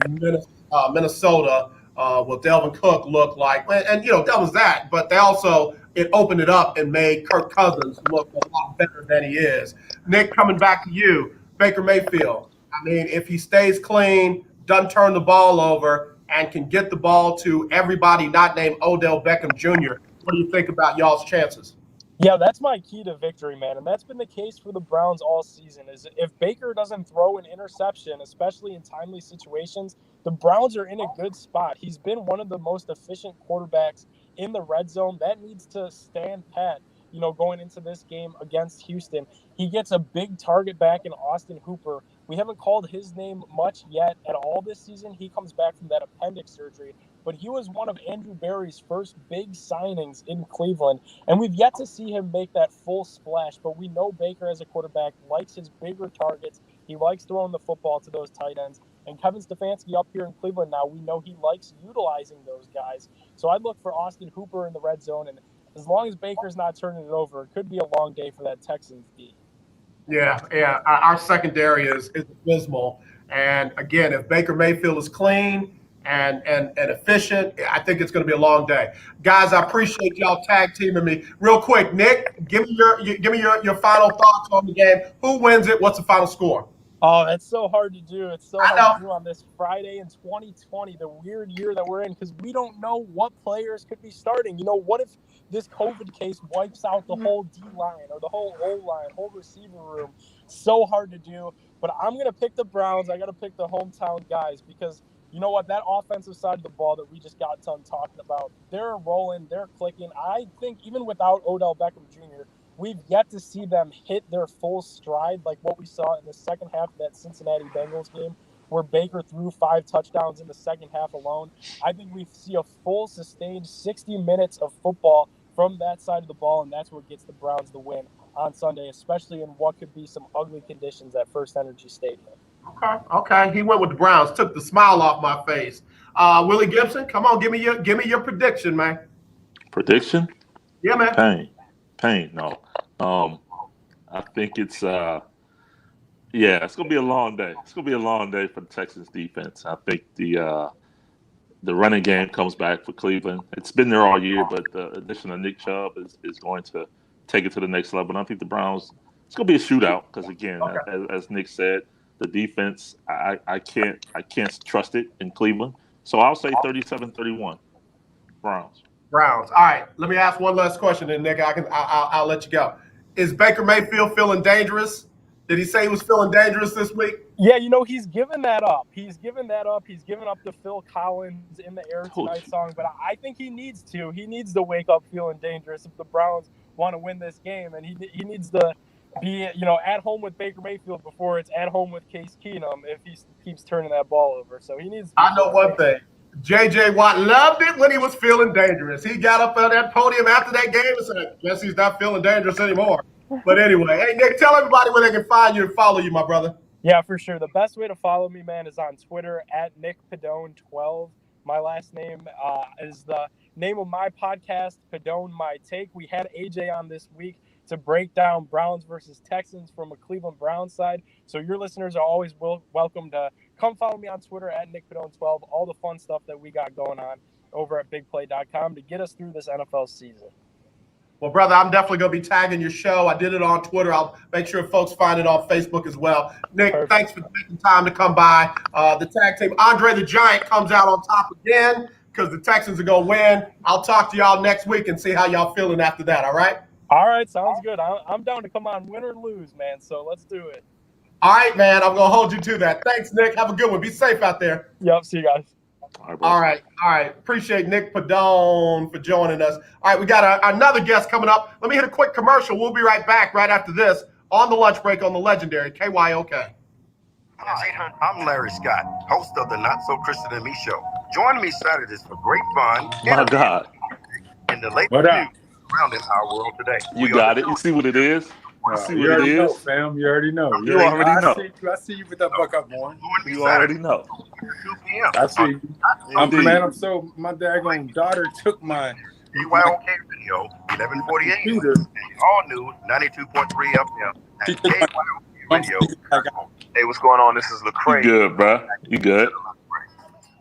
Minnesota, Delvin Cook look like, and that was that, but they also, it opened it up and made Kirk Cousins look a lot better than he is. Nick, coming back to you, Baker Mayfield. I mean, if he stays clean, doesn't turn the ball over, and can get the ball to everybody not named Odell Beckham Jr., what do you think about y'all's chances? Yeah, that's my key to victory, man, and that's been the case for the Browns all season. Is if Baker doesn't throw an interception, especially in timely situations, the Browns are in a good spot. He's been one of the most efficient quarterbacks in the red zone. That needs to stand pat, going into this game against Houston. He gets a big target back in Austin Hooper. We haven't called his name much yet at all this season. He comes back from that appendix surgery, but he was one of Andrew Berry's first big signings in Cleveland, and we've yet to see him make that full splash. But we know Baker as a quarterback likes his bigger targets. He likes throwing the football to those tight ends. And Kevin Stefanski up here in Cleveland now, we know he likes utilizing those guys. So I'd look for Austin Hooper in the red zone, and as long as Baker's not turning it over, it could be a long day for that Texans D. Yeah. Our secondary is abysmal. And again, if Baker Mayfield is clean and efficient, I think it's going to be a long day. Guys, I appreciate y'all tag teaming me. Real quick, Nick, give me your final thoughts on the game. Who wins it? What's the final score? Oh, that's so hard to do. It's so hard to do on this Friday in 2020, the weird year that we're in, because we don't know what players could be starting. What if this COVID case wipes out the whole D-line or the whole O-line, whole receiver room? So hard to do. But I'm going to pick the Browns. I got to pick the hometown guys because you know what? That offensive side of the ball that we just got done talking about, they're rolling, they're clicking. I think even without Odell Beckham Jr., we've yet to see them hit their full stride like what we saw in the second half of that Cincinnati Bengals game where Baker threw 5 touchdowns in the second half alone. I think we see a full sustained 60 minutes of football from that side of the ball, and that's what gets the Browns the win on Sunday, especially in what could be some ugly conditions at First Energy Stadium. Okay. He went with the Browns, took the smile off my face. Willie Gibson, come on, give me your prediction, man. Prediction? Yeah, man. Pain. No. I think it's it's gonna be a long day. It's gonna be a long day for the Texans defense. I think the running game comes back for Cleveland. It's been there all year, but the addition of Nick Chubb is going to take it to the next level. And I think the Browns, it's gonna be a shootout because again, as Nick said, the defense I can't trust it in Cleveland. So I'll say 37-31 Browns. All right. Let me ask one last question, and Nick, I'll let you go. Is Baker Mayfield feeling dangerous? Did he say he was feeling dangerous this week? Yeah, he's given that up. He's given up to Phil Collins in the Air Tonight song, but I think he needs to. He needs to wake up feeling dangerous if the Browns want to win this game, and he needs to be at home with Baker Mayfield before it's at home with Case Keenum if he keeps turning that ball over. So he needs. I know one thing. J.J. Watt loved it when he was feeling dangerous. He got up on that podium after that game and said, guess he's not feeling dangerous anymore. But anyway, hey, Nick, tell everybody where they can find you and follow you, my brother. Yeah, for sure. The best way to follow me, man, is on Twitter at NickPedone12. My last name is the name of my podcast, Pedone My Take. We had AJ on this week to break down Browns versus Texans from a Cleveland Browns side. So your listeners are always welcome to come follow me on Twitter at NickPedone12. All the fun stuff that we got going on over at BigPlay.com to get us through this NFL season. Well, brother, I'm definitely going to be tagging your show. I did it on Twitter. I'll make sure folks find it on Facebook as well. Nick, Perfect. Thanks for taking time to come by. The tag team, Andre the Giant, comes out on top again because the Texans are going to win. I'll talk to y'all next week and see how y'all feeling after that, all right? All right, sounds good. I'm down to come on win or lose, man, so let's do it. All right, man, I'm going to hold you to that. Thanks, Nick. Have a good one. Be safe out there. Yep, see you guys. All right. Appreciate Nick Pedone for joining us. All right, we got another guest coming up. Let me hit a quick commercial. We'll be right back right after this on the lunch break on the legendary KYOK. Hi, I'm Larry Scott, host of the Not So Christian and Me show. Join me Saturdays for great fun My God. and the latest What up? news surrounding our world today. You got it. You see what it is? You see You what it already know, is? fam. You already know. You already know. I see you with that buck up, boy. You already know. 2 p.m. I see you. Indeed. My daggone daughter took my KYOK video, 1148, computer. all new 92.3 FM. She And took my KYOK radio. Hey, what's going on? This is You Lecrae. good, bro. You good.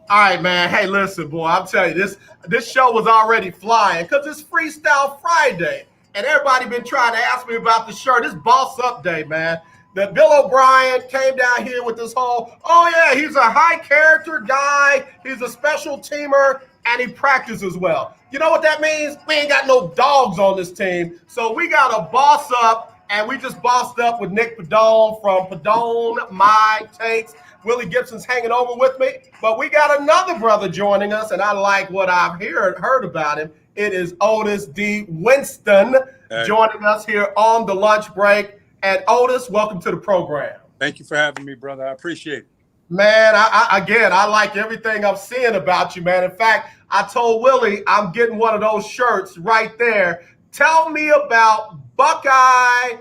All right, man. Hey, listen, boy, I'm telling you, this show was already flying because it's Freestyle Friday. And everybody been trying to ask me about the shirt. It's Boss Up Day, man. That Bill O'Brien came down here with this whole, oh, yeah, he's a high character guy. He's a special teamer, and he practices well. You know what that means? We ain't got no dogs on this team. So we got to boss up, and we just bossed up with Nick Pedone from Pedone My Takes. Willie Gibson's hanging over with me. But we got another brother joining us, and I like what I've heard about him. It is Otis D. Winston joining us here on the lunch break. And Otis, welcome to the program. Thank you for having me, brother. I appreciate it. Man, I like everything I'm seeing about you, man. In fact, I told Willie I'm getting one of those shirts right there. Tell me about Buckeye.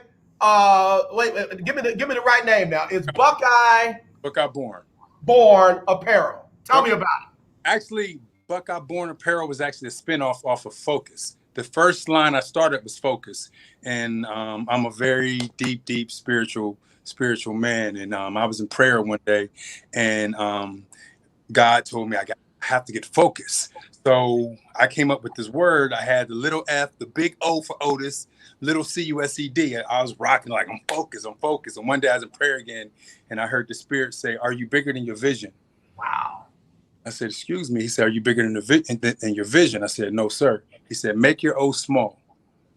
Wait, give me the right name now. It's Buckeye Born Apparel. Tell me about it. Actually, Buckeye Born Apparel was actually a spinoff off of Focus. The first line I started was Focus, and I'm a very deep spiritual man. And I was in prayer one day, and God told me I have to get focused. So I came up with this word. I had the little F, the big O for Otis, little C-U-S-E-D. I was rocking like I'm focused. And one day I was in prayer again, and I heard the Spirit say, "Are you bigger than your vision?" Wow. I said, "Excuse me." He said, "Are you bigger than your vision?" I said, "No, sir." He said, "Make your O small.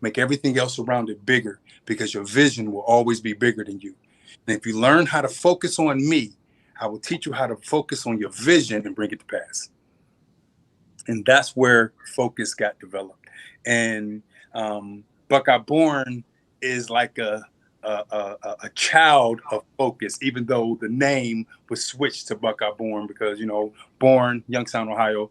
Make everything else around it bigger, because your vision will always be bigger than you. And if you learn how to focus on me, I will teach you how to focus on your vision and bring it to pass." And that's where focus got developed. And Buckeye Born is like a child of Focus, even though the name was switched to Buckeye Born because, born Youngstown, Ohio,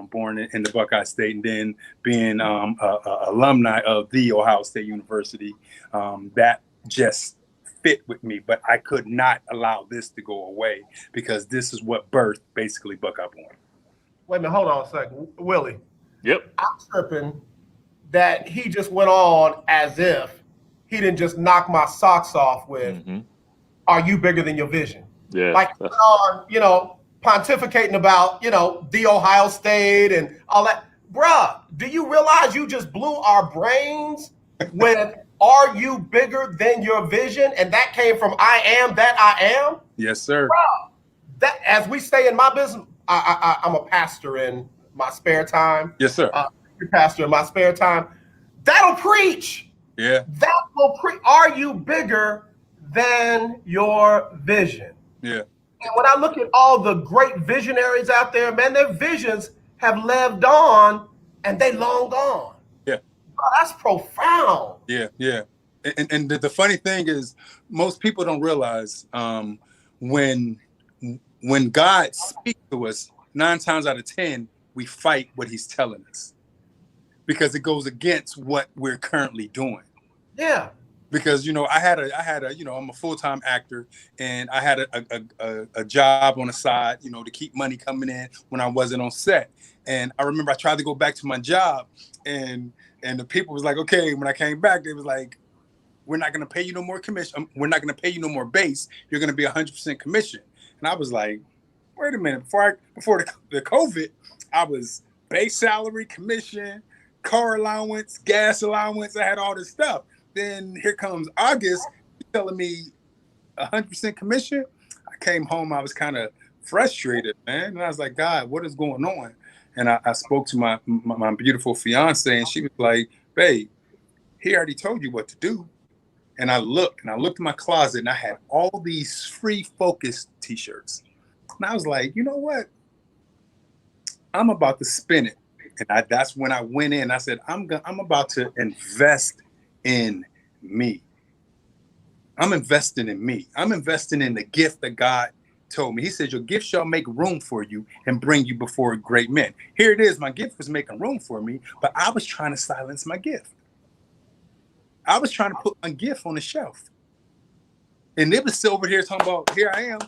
born in the Buckeye State, and then being alumni of the Ohio State University, that just fit with me. But I could not allow this to go away because this is what birthed basically Buckeye Born. Wait a minute, hold on a second. Willie. Yep. I'm tripping that he just went on as if he didn't just knock my socks off with, "Are you bigger than your vision?" Yeah. Like, pontificating about, the Ohio State and all that. Bruh, do you realize you just blew our brains with, "Are you bigger than your vision?" And that came from I am that I am? Yes, sir. Bruh, that, as we say in my business, I'm a pastor in my spare time. Yes, sir. Pastor in my spare time. That'll preach. Yeah. That will preach. Are you bigger than your vision? Yeah. And when I look at all the great visionaries out there, man, their visions have lived on and they long gone. Yeah. Bro, that's profound. Yeah, yeah. And the funny thing is, most people don't realize when God speaks to us, 9 times out of 10, we fight what he's telling us because it goes against what we're currently doing. Yeah. because I had a I'm a full-time actor, and I had a job on the side, to keep money coming in when I wasn't on set. And I remember I tried to go back to my job, and the people was like, okay, when I came back, they was like, we're not going to pay you no more commission. We're not going to pay you no more base. You're going to be 100% commission. And I was like, wait a minute. Before the COVID, I was base salary, commission, car allowance, gas allowance. I had all this stuff. Then here comes August telling me 100% commission. I came home. I was kind of frustrated, man. And I was like, God, what is going on? And I spoke to my beautiful fiance, and she was like, babe, he already told you what to do. And I looked in my closet, and I had all these Free Focus t-shirts. And I was like, you know what? I'm about to spin it. And that's when I went in. I said, I'm about to invest in me. I'm investing in me. I'm investing in the gift that God told me. He said, your gift shall make room for you and bring you before great men. Here it is. My gift was making room for me, but I was trying to silence my gift. I was trying to put my gift on the shelf. And it was still over here talking about, here I am.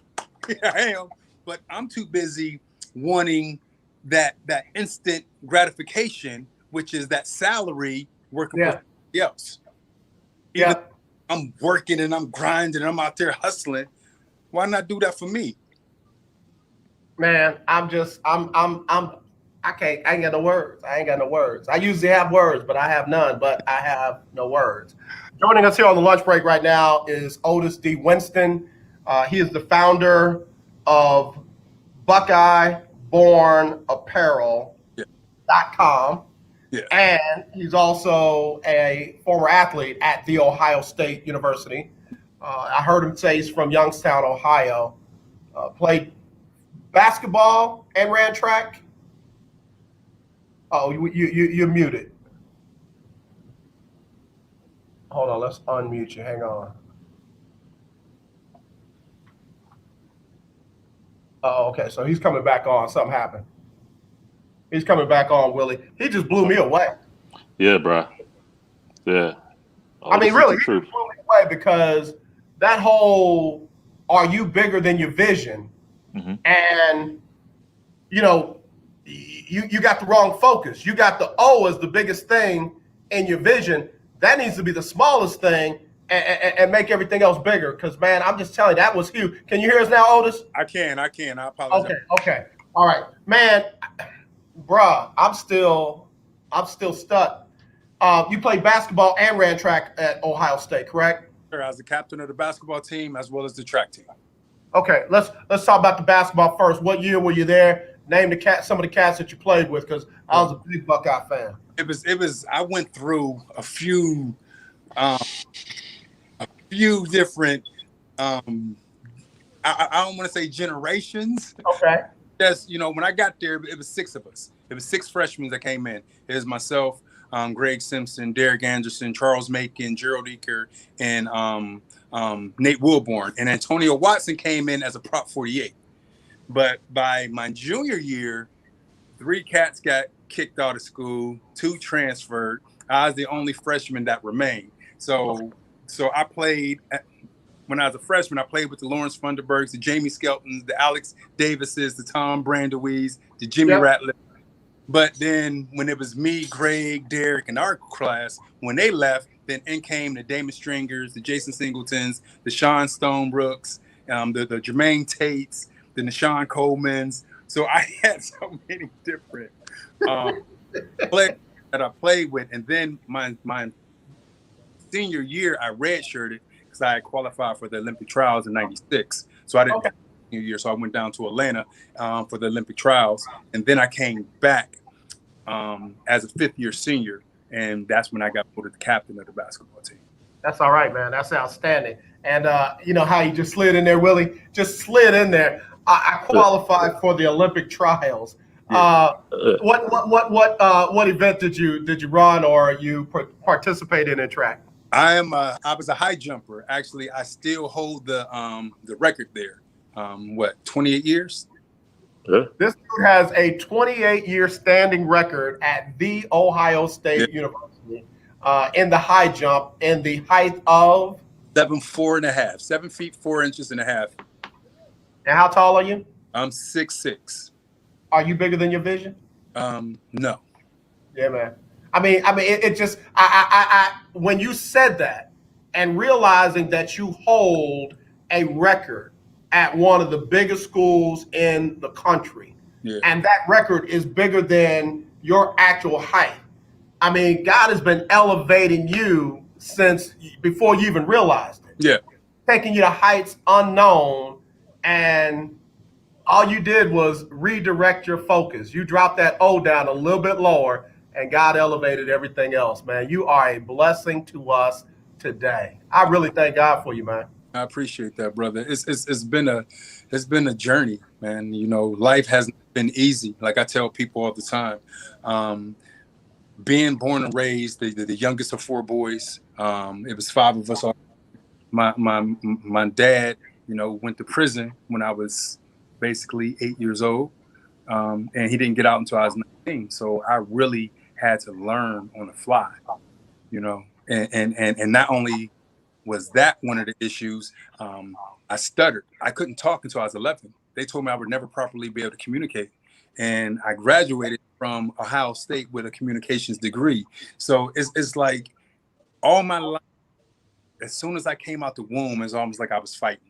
But I'm too busy wanting that instant gratification, which is that salary working for somebody else. Even I'm working and I'm grinding and I'm out there hustling. Why not do that for me? Man, I ain't got no words. I usually have words, but I have none, but I have no words. Joining us here on the lunch break right now is Otis D. Winston. He is the founder of BuckeyeBornApparel.com. Yeah. And he's also a former athlete at The Ohio State University. I heard him say he's from Youngstown, Ohio. Played basketball and ran track. Oh, you're muted. Hold on, let's unmute you. Hang on. Oh, okay. So he's coming back on. Something happened. He's coming back on, Willie. He just blew me away. Yeah, bro. Yeah. I mean, really, he just blew me away because that whole "are you bigger than your vision?" Mm-hmm. And you got the wrong focus. You got the O as the biggest thing in your vision. That needs to be the smallest thing and make everything else bigger. Because, man, I'm just telling you, that was huge. Can you hear us now, Otis? I can. I apologize. Okay. All right. Man, bruh, I'm still stuck. You played basketball and ran track at Ohio State, correct? Sure, I was the captain of the basketball team as well as the track team. Okay, let's talk about the basketball first. What year were you there? Name some of the cats that you played with, because I was a big Buckeye fan. It was. I went through a few different. I don't want to say generations. Okay. Just when I got there, it was 6 of us. It was 6 freshmen that came in. It was myself, Greg Simpson, Derek Anderson, Charles Macon, Gerald Eaker, and Nate Wilborn. And Antonio Watson came in as a prop 48. But by my junior year, 3 cats got kicked out of school, 2 transferred. I was the only freshman that remained. So I played, when I was a freshman, I played with the Lawrence Funderburgs, the Jamie Skeltons, the Alex Davises, the Tom Brandewees, the Jimmy Ratliff. But then when it was me, Greg, Derek, and our class, when they left, then in came the Damon Stringers, the Jason Singletons, the Sean Stonebrooks, the Jermaine Tates, the Nashawn Colemans. So I had so many different players that I played with. And then my senior year, I redshirted because I had qualified for the Olympic trials in '96. So I didn't have a senior year. So I went down to Atlanta for the Olympic trials. And then I came back as a 5th-year senior. And that's when I got voted the captain of the basketball team. That's all right, man. That's outstanding. And you know how you just slid in there, Willie? Just slid in there. I qualified for the Olympic trials. What event did you run or you participated in track? I was a high jumper. Actually, I still hold the record there. 28 years? Yeah. This dude has a 28-year standing record at The Ohio State University. in the high jump in the height of 7'4.5", 7 feet 4 inches and a half. And how tall are you? I'm 6'6". Are you bigger than your vision? No. Yeah, man. I mean, it just, when you said that and realizing that you hold a record at one of the biggest schools in the country, and that record is bigger than your actual height. I mean, God has been elevating you since before you even realized it. Yeah. Taking you to heights unknown, and all you did was redirect your focus. You dropped that O down a little bit lower, and God elevated everything else, man. You are a blessing to us today. I really thank God for you, man. I appreciate that, brother. It's been a journey, man. You know, life hasn't been easy. Like I tell people all the time, being born and raised, the youngest of 4 boys. It was 5 of us. My dad, you know, went to prison when I was basically 8 years old, and he didn't get out until I was 19. So I really had to learn on the fly, you know, and not only was that one of the issues, I stuttered. I couldn't talk until I was 11. They told me I would never properly be able to communicate. And I graduated from Ohio State with a communications degree. So it's like all my life, as soon as I came out the womb, it's almost like I was fighting.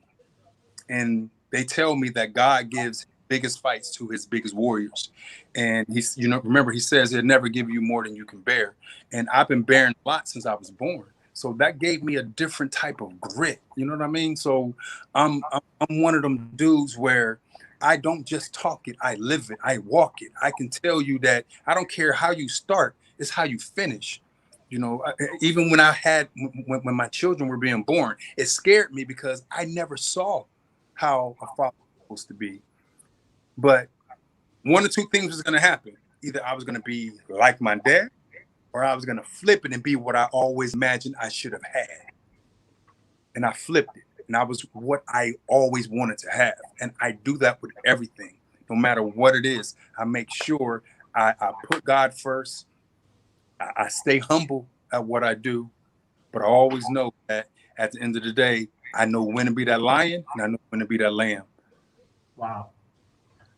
And they tell me that God gives biggest fights to his biggest warriors. And he's, you know, remember he says he'll never give you more than you can bear. And I've been bearing a lot since I was born. So that gave me a different type of grit. You know what I mean? So I'm one of them dudes where I don't just talk it, I live it, I walk it. I can tell you that I don't care how you start, it's how you finish. You know, even when when my children were being born, it scared me because I never saw how a father was supposed to be. But one or two things was going to happen. Either I was going to be like my dad, or I was going to flip it and be what I always imagined I should have had. And I flipped it. And I was what I always wanted to have. And I do that with everything. No matter what it is, I make sure I put God first. I stay humble at what I do. But I always know that at the end of the day, I know when to be that lion and I know when to be that lamb. Wow.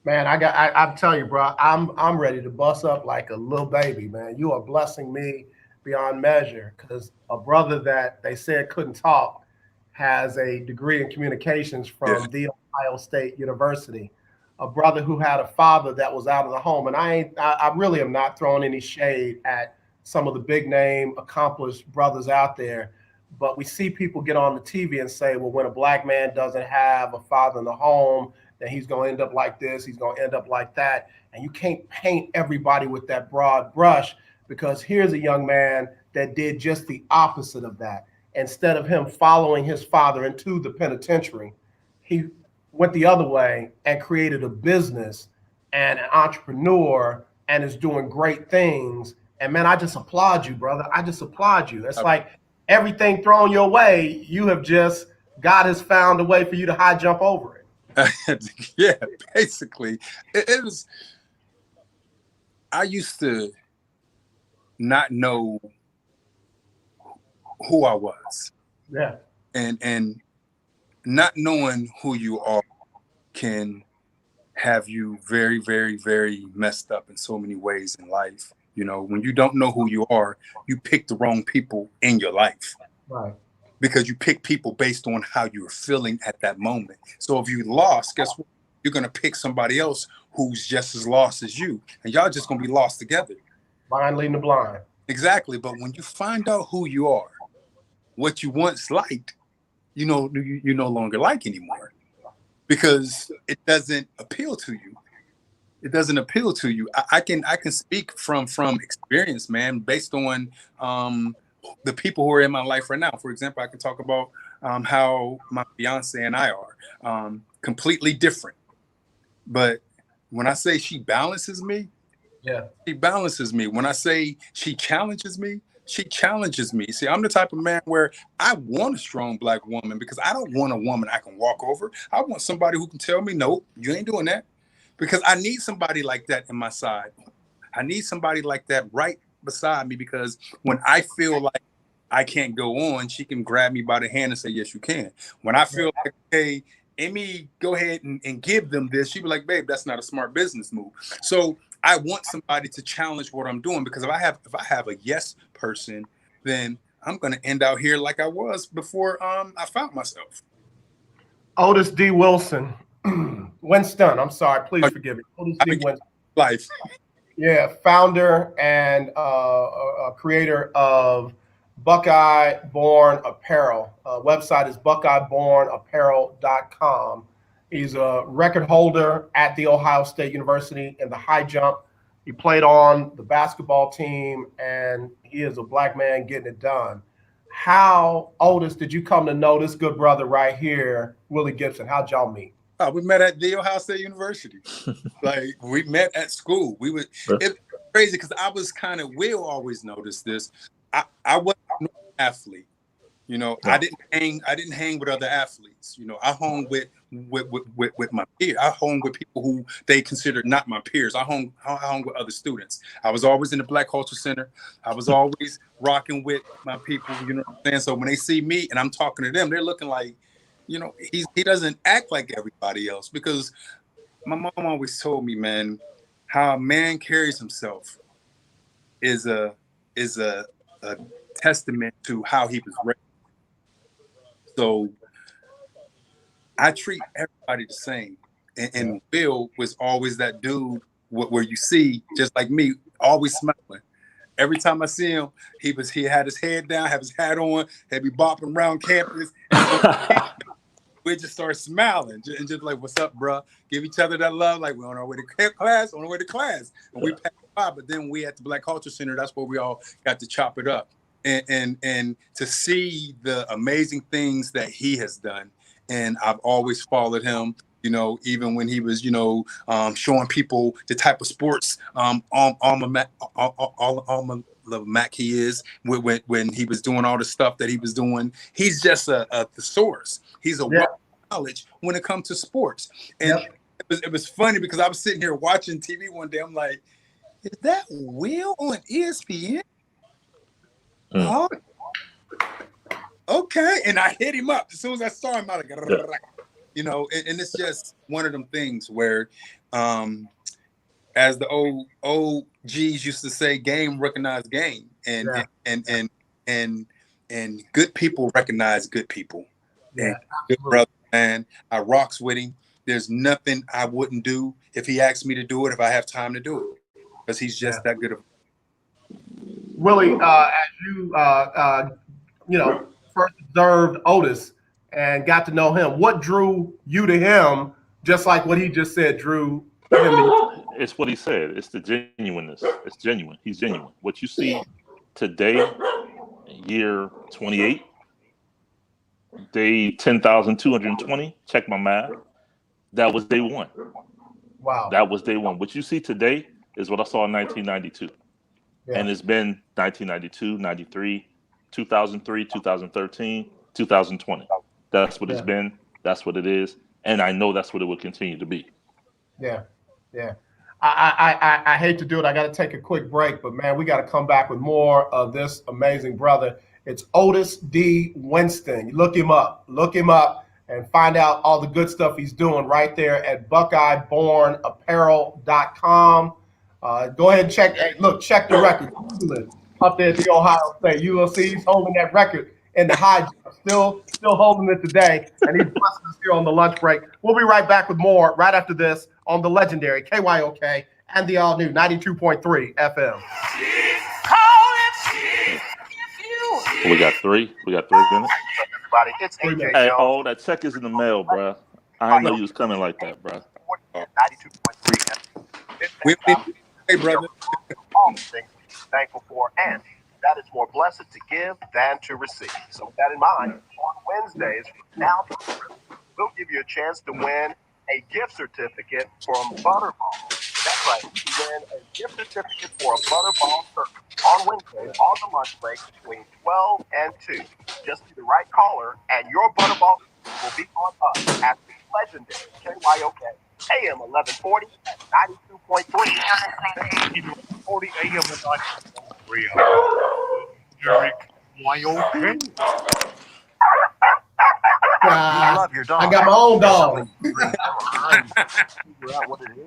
Man, I'm telling you, bro, I'm ready to bust up like a little baby, man. You are blessing me beyond measure, because a brother that they said couldn't talk has a degree in communications from the Ohio State University. A brother who had a father that was out of the home. And I really am not throwing any shade at some of the big name accomplished brothers out there, but we see people get on the TV and say, well, when a black man doesn't have a father in the home, then he's going to end up like this, he's going to end up like that. And you can't paint everybody with that broad brush, because here's a young man that did just the opposite of that. Instead of him following his father into the penitentiary, he went the other way and created a business and an entrepreneur and is doing great things. And man, I just applaud you, brother. I just applaud you. It's like everything thrown your way, God has found a way for you to high jump over it. Yeah, basically. It was, I used to not know who I was. Yeah. And not knowing who you are can have you very, very, very messed up in so many ways in life. You know, when you don't know who you are, you pick the wrong people in your life. Right. Because you pick people based on how you're feeling at that moment. So if you lost, guess what? You're going to pick somebody else who's just as lost as you. And y'all just going to be lost together. Blind leading the blind. Exactly. But when you find out who you are, what you once liked, you no longer like anymore. Because it doesn't appeal to you. It doesn't appeal to you. I can speak from experience, man, based on the people who are in my life right now. For example, I can talk about how my fiance and I are completely different. But when I say she balances me, she balances me. When I say she challenges me, she challenges me. See, I'm the type of man where I want a strong black woman, because I don't want a woman I can walk over. I want somebody who can tell me, no, you ain't doing that. Because I need somebody like that in my side. I need somebody like that right beside me, because when I feel like I can't go on, she can grab me by the hand and say, yes, you can. When I feel like, hey, Amy, go ahead and give them this, she'd be like, babe, that's not a smart business move. So I want somebody to challenge what I'm doing, because if I have a yes person, then I'm going to end out here like I was before I found myself. Otis D. Wilson. Winston, I'm sorry. Please forgive me. Otis D. Winston. Life. Yeah, founder and creator of Buckeye Born Apparel. Website is buckeyebornapparel.com. He's a record holder at The Ohio State University in the high jump. He played on the basketball team, and he is a black man getting it done. How, Otis, did you come to know this good brother right here, Willie Gibson? How'd y'all meet? We met at The Ohio State University. Like, we met at school. It's crazy because I was Will always notice this. I wasn't an athlete. You know, I didn't hang with other athletes. You know, I hung with my peers. I hung with people who they considered not my peers. I hung with other students. I was always in the Black Culture Center. I was always rocking with my people. You know what I'm saying? So when they see me and I'm talking to them, they're looking like, you know, he doesn't act like everybody else, because my mom always told me, man, how a man carries himself is a testament to how he was raised. So I treat everybody the same. And Will was always that dude where you see, just like me, always smiling. Every time I see him, he had his head down, have his hat on, he'd be bopping around campus. We just start smiling and just like, what's up, bro? Give each other that love. Like, we're on our way to class, And we passed by, but then we at the Black Culture Center, that's where we all got to chop it up. And to see the amazing things that he has done. And I've always followed him, you know, even when he was, you know, showing people the type of sports Mac he is, when he was doing all the stuff that he was doing. He's just a thesaurus. He's a wealth of knowledge when it comes to sports. And it was funny because I was sitting here watching TV one day. I'm like, is that Will on ESPN? Oh, okay. And I hit him up as soon as I saw him. I was like, you know, and it's just one of them things where, as the old G's used to say, game recognize game, and good people recognize good people. Yeah, good brother, man. I rocks with him. There's nothing I wouldn't do if he asked me to do it, if I have time to do it, because he's just that good of. Willie, as you you know, first observed Otis and got to know him, what drew you to him? Just like what he just said drew him. It's what he said. It's the genuineness. It's genuine. He's genuine. What you see today, year 28, day 10,220. Check my math. That was day one. Wow. That was day one. What you see today is what I saw in 1992. Yeah. And it's been 1992, 93, 2003, 2013, 2020. That's what it's been. That's what it is. And I know that's what it will continue to be. Yeah. Yeah. I hate to do it. I got to take a quick break, but man, we got to come back with more of this amazing brother. It's Otis D. Winston. Look him up and find out all the good stuff he's doing right there at buckeyebornapparel.com. Go ahead and check. Hey, look, check the record. Up there at the Ohio State. You will see he's holding that record in the high jump. Still holding it today. And he's blessing us here on the lunch break. We'll be right back with more right after this on the legendary KYOK and the all-new 92.3 FM. We got three minutes. Everybody, it's AJ Hey, Jones. that check is in the mail, bro. I didn't know you was coming like that, bro. 92.3 FM. Hey, brother. All the things to be thankful for, and that it's more blessed to give than to receive. So with that in mind, on Wednesdays, now we'll give you a chance to win a gift certificate from Butterball. That's right, you can win a gift certificate for a Butterball service on Wednesdays on the lunch break between 12 and 2. Just be the right caller, and your Butterball will be on us at the legendary KYOK AM 1140 at 92.3. 40 AM and 92.3 3 of them. Legendary KYOK. You love your dog. I got my own dog. Figure out what it is.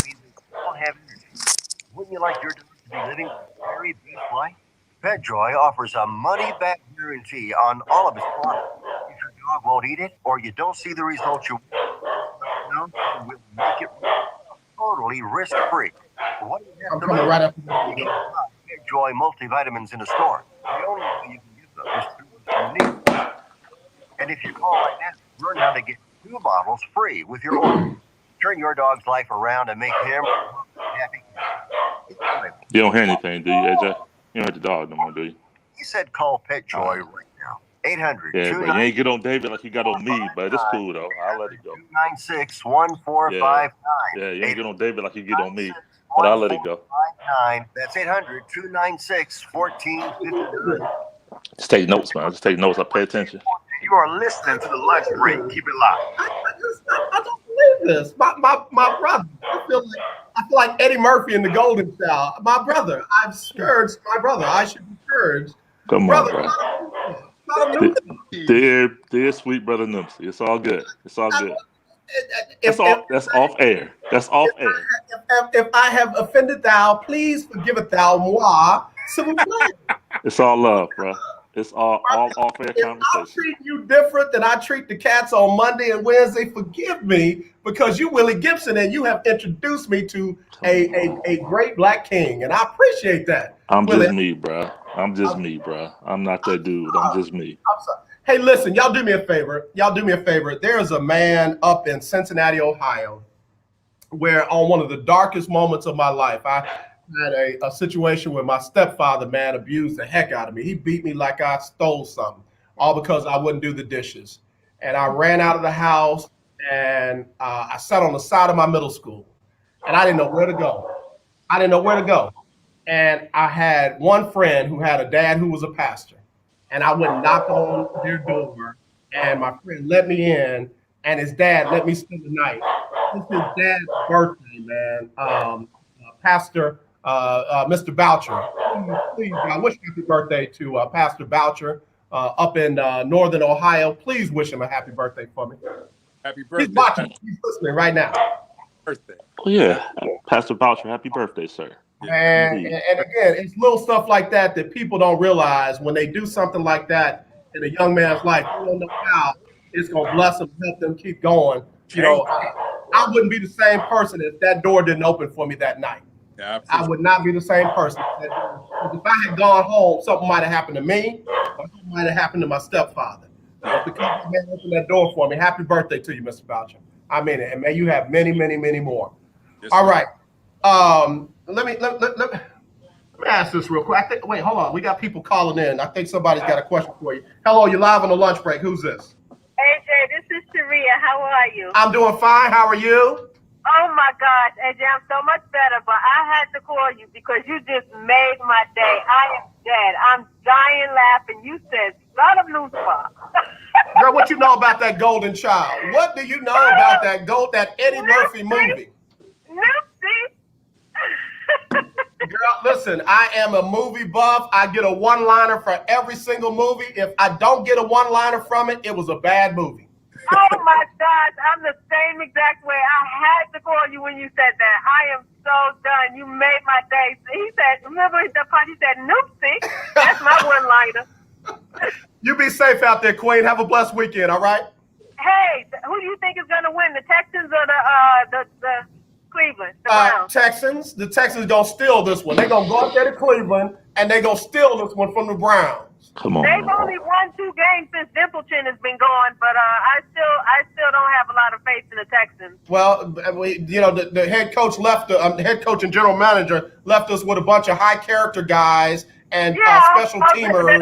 Maybe they don't have energy. Wouldn't you like your dog to be living a very best life? PetJoy offers a money-back guarantee on all of its products. If your dog won't eat it, or you don't see the results you want, we'll make it totally risk-free. What do you have I'm to coming lose? right up. You can buy PetJoy multivitamins in a store. The only way you can get them is through the unique. And if you call right now, learn how to get 2 bottles free with your order. Turn your dog's life around and make him happy. You don't hear anything, do you, AJ? You don't hear the dog no more, do you? He said call PetJoy right now. 800 Yeah, but you ain't get on David like you got on me, but it's cool though. I'll let it go. 296-1459. Yeah, you ain't get on David like you get on me, but I'll let it go. That's 800-296-1459. Just take notes, man. Just take notes. I pay attention. You are listening to the lunch break. Keep it locked. I don't believe this. My brother. I feel like Eddie Murphy in the Golden Child. My brother. I've scourged my brother. I should be scourged. Come brother, on, bro. Dear sweet brother Nimsy. It's all good. It's all good. That's off air. That's off air. If I have offended thou, please forgiveth thou moi. It's all love, bro. It's all off air conversation. I treat you different than I treat the cats on Monday and Wednesday. Forgive me, because you Willie Gibson and you have introduced me to a great black king, and I appreciate that. I'm Willie, just me, bro. I'm just me, bro. I'm not that dude. I'm just me. I'm sorry. Hey, listen, y'all do me a favor. There is a man up in Cincinnati, Ohio, where on one of the darkest moments of my life, I had a situation where my stepfather, man, abused the heck out of me. He beat me like I stole something, all because I wouldn't do the dishes. And I ran out of the house, and I sat on the side of my middle school, and I didn't know where to go. And I had one friend who had a dad who was a pastor, and I went and knocked on their door, and my friend let me in, and his dad let me spend the night. It's his dad's birthday, man. Pastor Mr. Boucher. Please, I wish happy birthday to Pastor Boucher up in Northern Ohio. Please wish him a happy birthday for me. Happy birthday. He's watching. He's listening right now. Birthday. Oh, yeah. Pastor Boucher, happy birthday, sir. And again, it's little stuff like that people don't realize when they do something like that in a young man's life. You don't know how it's going to bless them, help them keep going. You know, I wouldn't be the same person if that door didn't open for me that night. Yeah, I would not be the same person. If I had gone home, something might have happened to me, or something might have happened to my stepfather. Because you man opened that door for me. Happy birthday to you, Mr. Boucher. I mean it, and may you have many, many, many more. Yes, all right. Let me ask this real quick. Wait, hold on. We got people calling in. I think somebody's got a question for you. Hello, you're live on the lunch break. Who's this? AJ, this is Sharia. How are you? I'm doing fine. How are you? Oh my gosh, AJ, I'm so much better, but I had to call you because you just made my day. I am dead. I'm dying laughing. You said son of Lucifer. Girl, what you know about that Golden Child? What do you know about that Eddie Murphy movie? Girl, listen, I am a movie buff. I get a one-liner for every single movie. If I don't get a one-liner from it, it was a bad movie. Oh my gosh, I'm the same exact way. I had to call you when you said that. I am so done. You made my day. He said, remember the part he said, noopsie. That's my one-liner. You be safe out there, Queen. Have a blessed weekend, all right? Hey, who do you think is going to win, the Texans or the Cleveland, the Browns? Texans. The Texans going to steal this one. They're going to go up there to Cleveland, and they're going to steal this one from the Browns. Come on. They've only won 2 games since Dimpleton has been gone, but I still don't have a lot of faith in the Texans. Well, the head coach left. The head coach and general manager left us with a bunch of high character guys and special teamers.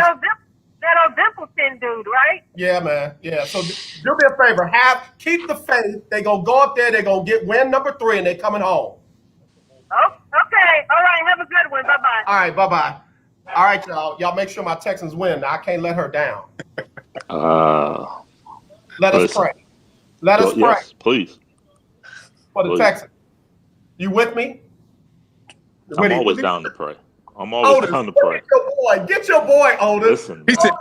That old Dimpleton dude, right? Yeah, man. Yeah. So do me a favor. Keep the faith. They gonna go up there. They gonna get win number 3, and they coming home. Oh, okay. All right. Have a good one. Bye bye. All right. Bye bye. All right, y'all. Y'all make sure my Texans win. I can't let her down. Let us pray. Let us pray. Yes, please. For the Texans. You with me? I'm always down to pray. I'm always Otis, down to pray. Get your boy, Otis. Listen, Otis, get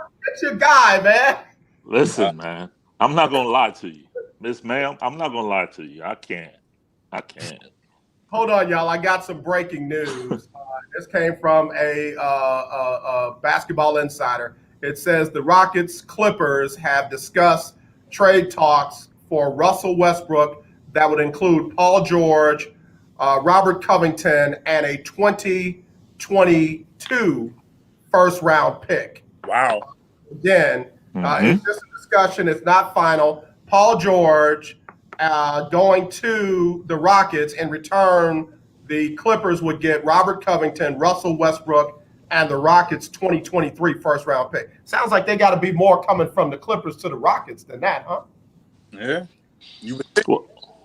your guy, man. Listen, man. I'm not gonna lie to you, Miss Ma'am. I'm not gonna lie to you. I can't. Hold on, y'all. I got some breaking news. This came from a basketball insider. It says the Rockets Clippers have discussed trade talks for Russell Westbrook that would include Paul George, Robert Covington, and a 2022 first round pick. Wow. Again, it's just a discussion. It's not final. Paul George going to the Rockets. In return, the Clippers would get Robert Covington, Russell Westbrook, and the Rockets' 2023 first-round pick. Sounds like they got to be more coming from the Clippers to the Rockets than that, huh? Yeah.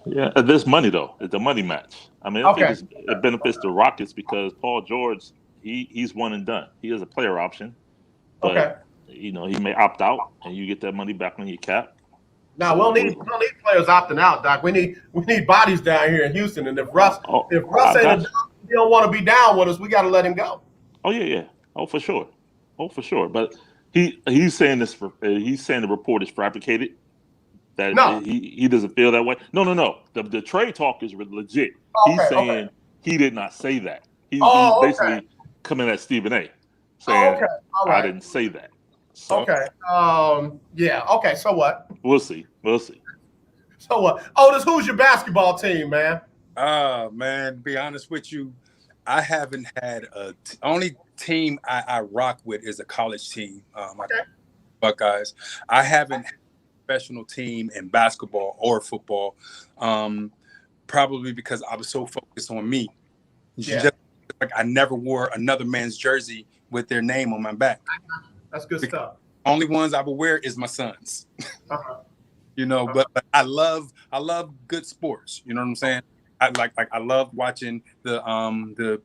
Yeah, this money, though. It's a money match. I mean, I think it benefits the Rockets because Paul George, he's one and done. He is a player option. But, he may opt out, and you get that money back on your cap. No, we don't need players opting out, Doc. We need bodies down here in Houston. And if Russ ain't he don't want to be down with us, we got to let him go. Oh yeah. Oh for sure. But he's saying this. He's saying the report is fabricated. That he doesn't feel that way. No. The trade talk is legit. He's saying he did not say that. He's basically coming at Stephen A. saying I didn't say that. So, okay. Okay. So what? We'll see. So what? Otis, who's your basketball team, man? Man, to be honest with you, I haven't had only team I rock with is a college team. Buckeyes. I haven't had a professional team in basketball or football, probably because I was so focused on me. Just like I never wore another man's jersey with their name on my back. That's good stuff. Only ones I would wear is my son's. But I love good sports. You know what I'm saying? I love watching the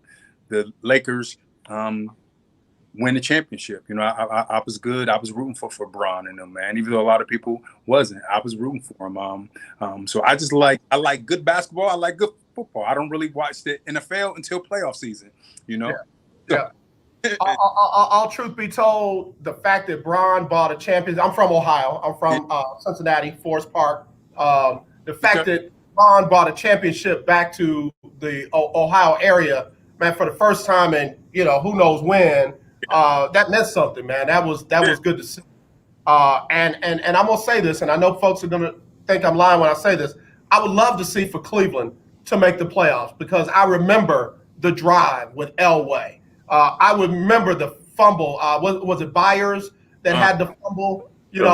Lakers win the championship. I was good. I was rooting for Bron and them, man. Even though a lot of people wasn't, I was rooting for them. So I like good basketball. I like good football. I don't really watch the NFL until playoff season. Yeah. All truth be told, the fact that Bron bought a championship. I'm from Ohio. I'm from Cincinnati, Forest Park. The fact that Bron bought a championship back to the Ohio area, man, for the first time in who knows when, that meant something, man. That was good to see. And I'm gonna say this, and I know folks are gonna think I'm lying when I say this. I would love to see for Cleveland to make the playoffs because I remember the drive with Elway. I would remember the fumble. Was it Byers that had the fumble? Yep.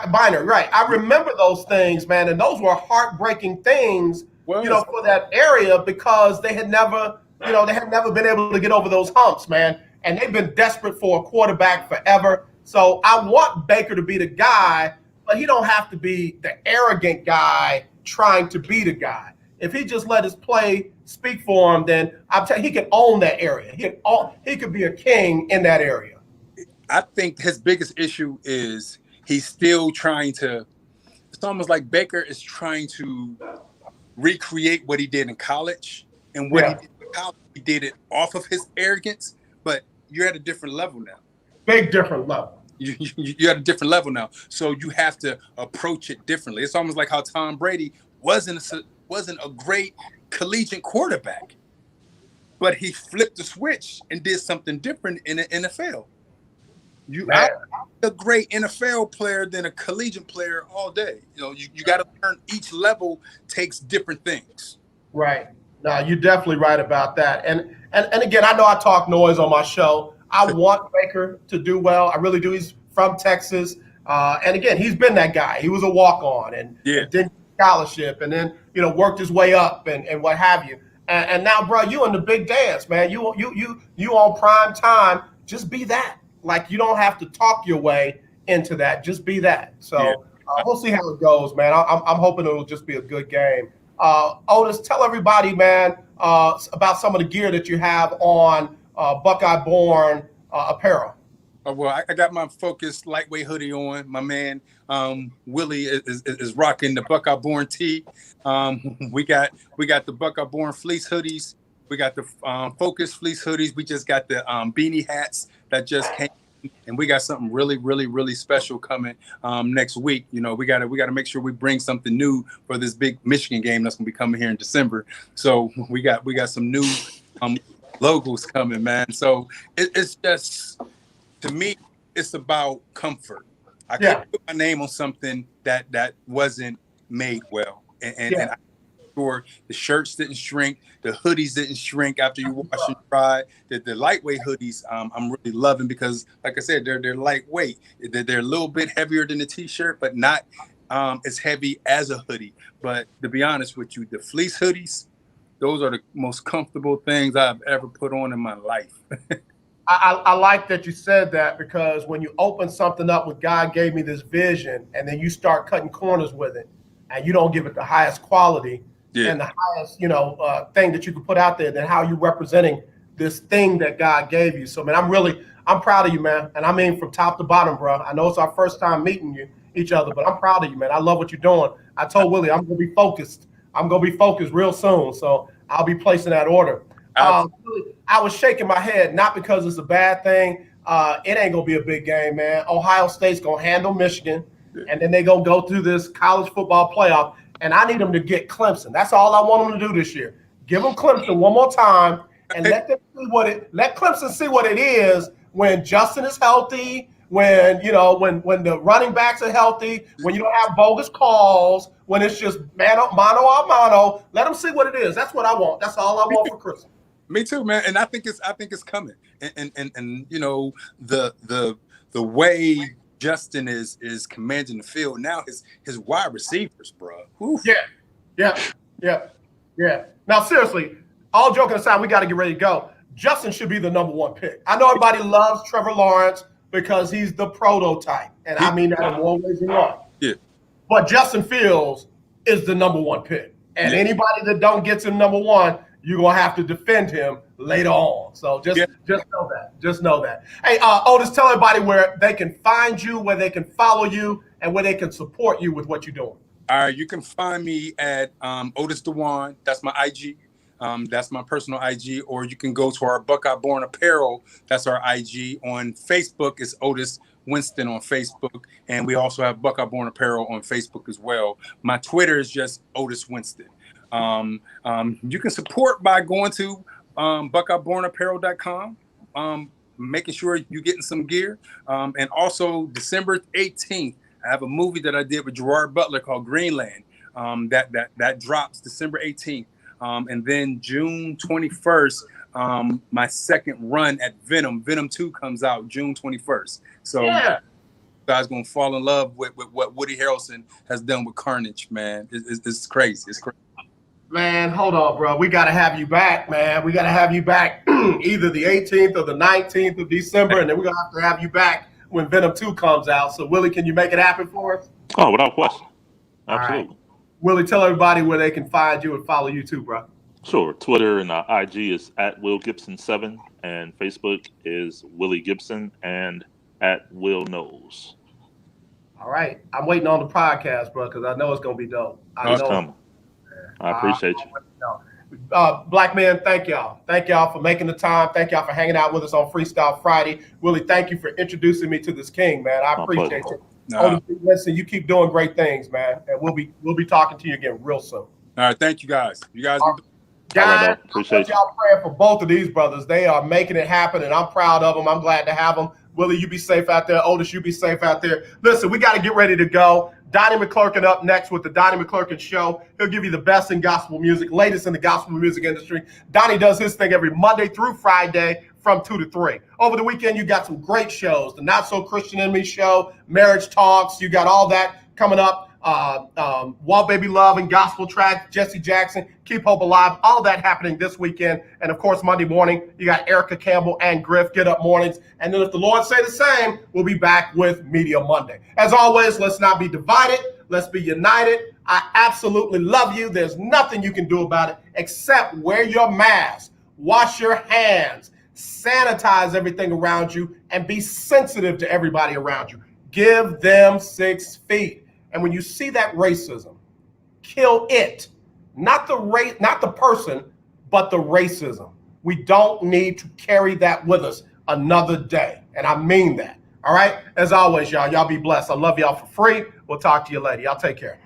Biner, right. I remember those things, man, and those were heartbreaking things, for that area because they had never been able to get over those humps, man. And they've been desperate for a quarterback forever. So I want Baker to be the guy, but he don't have to be the arrogant guy trying to be the guy. If he just let his play speak for him, then he can own that area. He could be a king in that area. I think his biggest issue is he's still trying to. It's almost like Baker is trying to recreate what he did in college, and what he did in college, he did it off of his arrogance. But you're at a different level now. Big different level. You're at a different level now, so you have to approach it differently. It's almost like how Tom Brady wasn't a great collegiate quarterback, but he flipped the switch and did something different in the NFL. I'm a great NFL player than a collegiate player all day. You got to learn each level takes different things. Right. No, you're definitely right about that. And again, I know I talk noise on my show. I want Baker to do well. I really do. He's from Texas. And again, he's been that guy. He was a walk-on and did scholarship and then, worked his way up and what have you. And now, bro, you in the big dance, man. You on prime time. Just be that. Like, you don't have to talk your way into that. Just be that. So we'll see how it goes, man. I'm hoping it'll just be a good game. Otis, tell everybody, man, about some of the gear that you have on Buckeye Born apparel. Well, I got my Focus lightweight hoodie on. My man Willie is rocking the Buckeye Born tee. We got the Buckeye Born fleece hoodies. We got the Focus fleece hoodies. We just got the beanie hats that just came. And we got something really, really, really special coming next week. You know, we gotta make sure we bring something new for this big Michigan game that's gonna be coming here in December. So we got some new logos coming, man. So it's just, to me, it's about comfort. I couldn't put my name on something that wasn't made well, and I'm sure the shirts didn't shrink, the hoodies didn't shrink after you wash and dry. The lightweight hoodies, I'm really loving because, like I said, they're lightweight. They're a little bit heavier than the t-shirt, but not as heavy as a hoodie. But to be honest with you, the fleece hoodies, those are the most comfortable things I've ever put on in my life. I like that you said that, because when you open something up with God gave me this vision, and then you start cutting corners with it, and you don't give it the highest quality and the highest, thing that you can put out there, then how you representing this thing that God gave you. So, man, I'm proud of you, man. And I mean, from top to bottom, bro. I know it's our first time meeting each other, but I'm proud of you, man. I love what you're doing. I told Willie I'm going to be focused. I'm going to be focused real soon. So I'll be placing that order. I was shaking my head, not because it's a bad thing. It ain't going to be a big game, man. Ohio State's going to handle Michigan, and then they're going to go through this college football playoff, and I need them to get Clemson. That's all I want them to do this year. Give them Clemson one more time, and let Clemson see what it is when Justin is healthy, when the running backs are healthy, when you don't have bogus calls, when it's just mano a mano. Let them see what it is. That's what I want. That's all I want for Christmas. Me too, man. And I think it's coming. And the way Justin is commanding the field now, his wide receivers, bro. Oof. Yeah. Now, seriously, all joking aside, we got to get ready to go. Justin should be the number one pick. I know everybody loves Trevor Lawrence because he's the prototype, and I mean that in more ways than one. Yeah. But Justin Fields is the number one pick, and anybody that don't get to number one, you're gonna have to defend him later on. So just know that. Just know that. Hey, Otis, tell everybody where they can find you, where they can follow you, and where they can support you with what you're doing. All right, you can find me at Otis Dewan. That's my IG. That's my personal IG. Or you can go to our Buckeye Born Apparel. That's our IG. On Facebook, it's Otis Winston on Facebook. And we also have Buckeye Born Apparel on Facebook as well. My Twitter is just Otis Winston. You can support by going to BuckeyeBornApparel.com, making sure you're getting some gear. And also December 18th, I have a movie that I did with Gerard Butler called Greenland. That drops December 18th. And then June 21st, my second run at Venom 2 comes out June 21st. So you guys gonna fall in love with what Woody Harrelson has done with Carnage, man. It's crazy. It's crazy. Man, hold on, bro. We got to have you back, man. We got to have you back either the 18th or the 19th of December, and then we're going to have you back when Venom 2 comes out. So, Willie, can you make it happen for us? Oh, without question. Absolutely. Right. Willie, tell everybody where they can find you and follow you too, bro. Sure. Twitter and IG is at Will Gibson7, and Facebook is Willie Gibson and at Will Knows. All right. I'm waiting on the podcast, bro, because I know it's going to be dope. It's coming. I appreciate you. Black men, thank y'all. Thank y'all for making the time. Thank y'all for hanging out with us on Freestyle Friday. Willie, thank you for introducing me to this king, man. I appreciate you. Listen, you keep doing great things, man, and we'll be talking to you again real soon. All right, thank you guys. You guys, guys, appreciate y'all praying for both of these brothers. They are making it happen, and I'm proud of them. I'm glad to have them. Willie, you be safe out there. Otis, you be safe out there. Listen, we got to get ready to go. Donnie McClurkin up next with the Donnie McClurkin Show. He'll give you the best in gospel music, latest in the gospel music industry. Donnie does his thing every Monday through Friday from 2 to 3. Over the weekend, you got some great shows. The Not So Christian in Me Show, Marriage Talks. You got all that coming up. Walt Baby Love and Gospel Track, Jesse Jackson, Keep Hope Alive, all that happening this weekend. And of course, Monday morning, you got Erica Campbell and Griff, Get Up Mornings. And then if the Lord say the same, we'll be back with Media Monday. As always, let's not be divided. Let's be united. I absolutely love you. There's nothing you can do about it except wear your mask, wash your hands, sanitize everything around you, and be sensitive to everybody around you. Give them 6 feet. And when you see that racism, kill it. Not the race, not the person, but the racism. We don't need to carry that with us another day. And I mean that. All right? As always, y'all be blessed. I love y'all for free. We'll talk to you later. Y'all take care.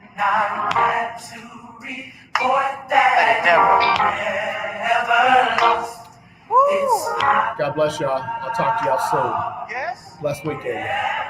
God bless y'all. I'll talk to y'all soon. Blessed weekend.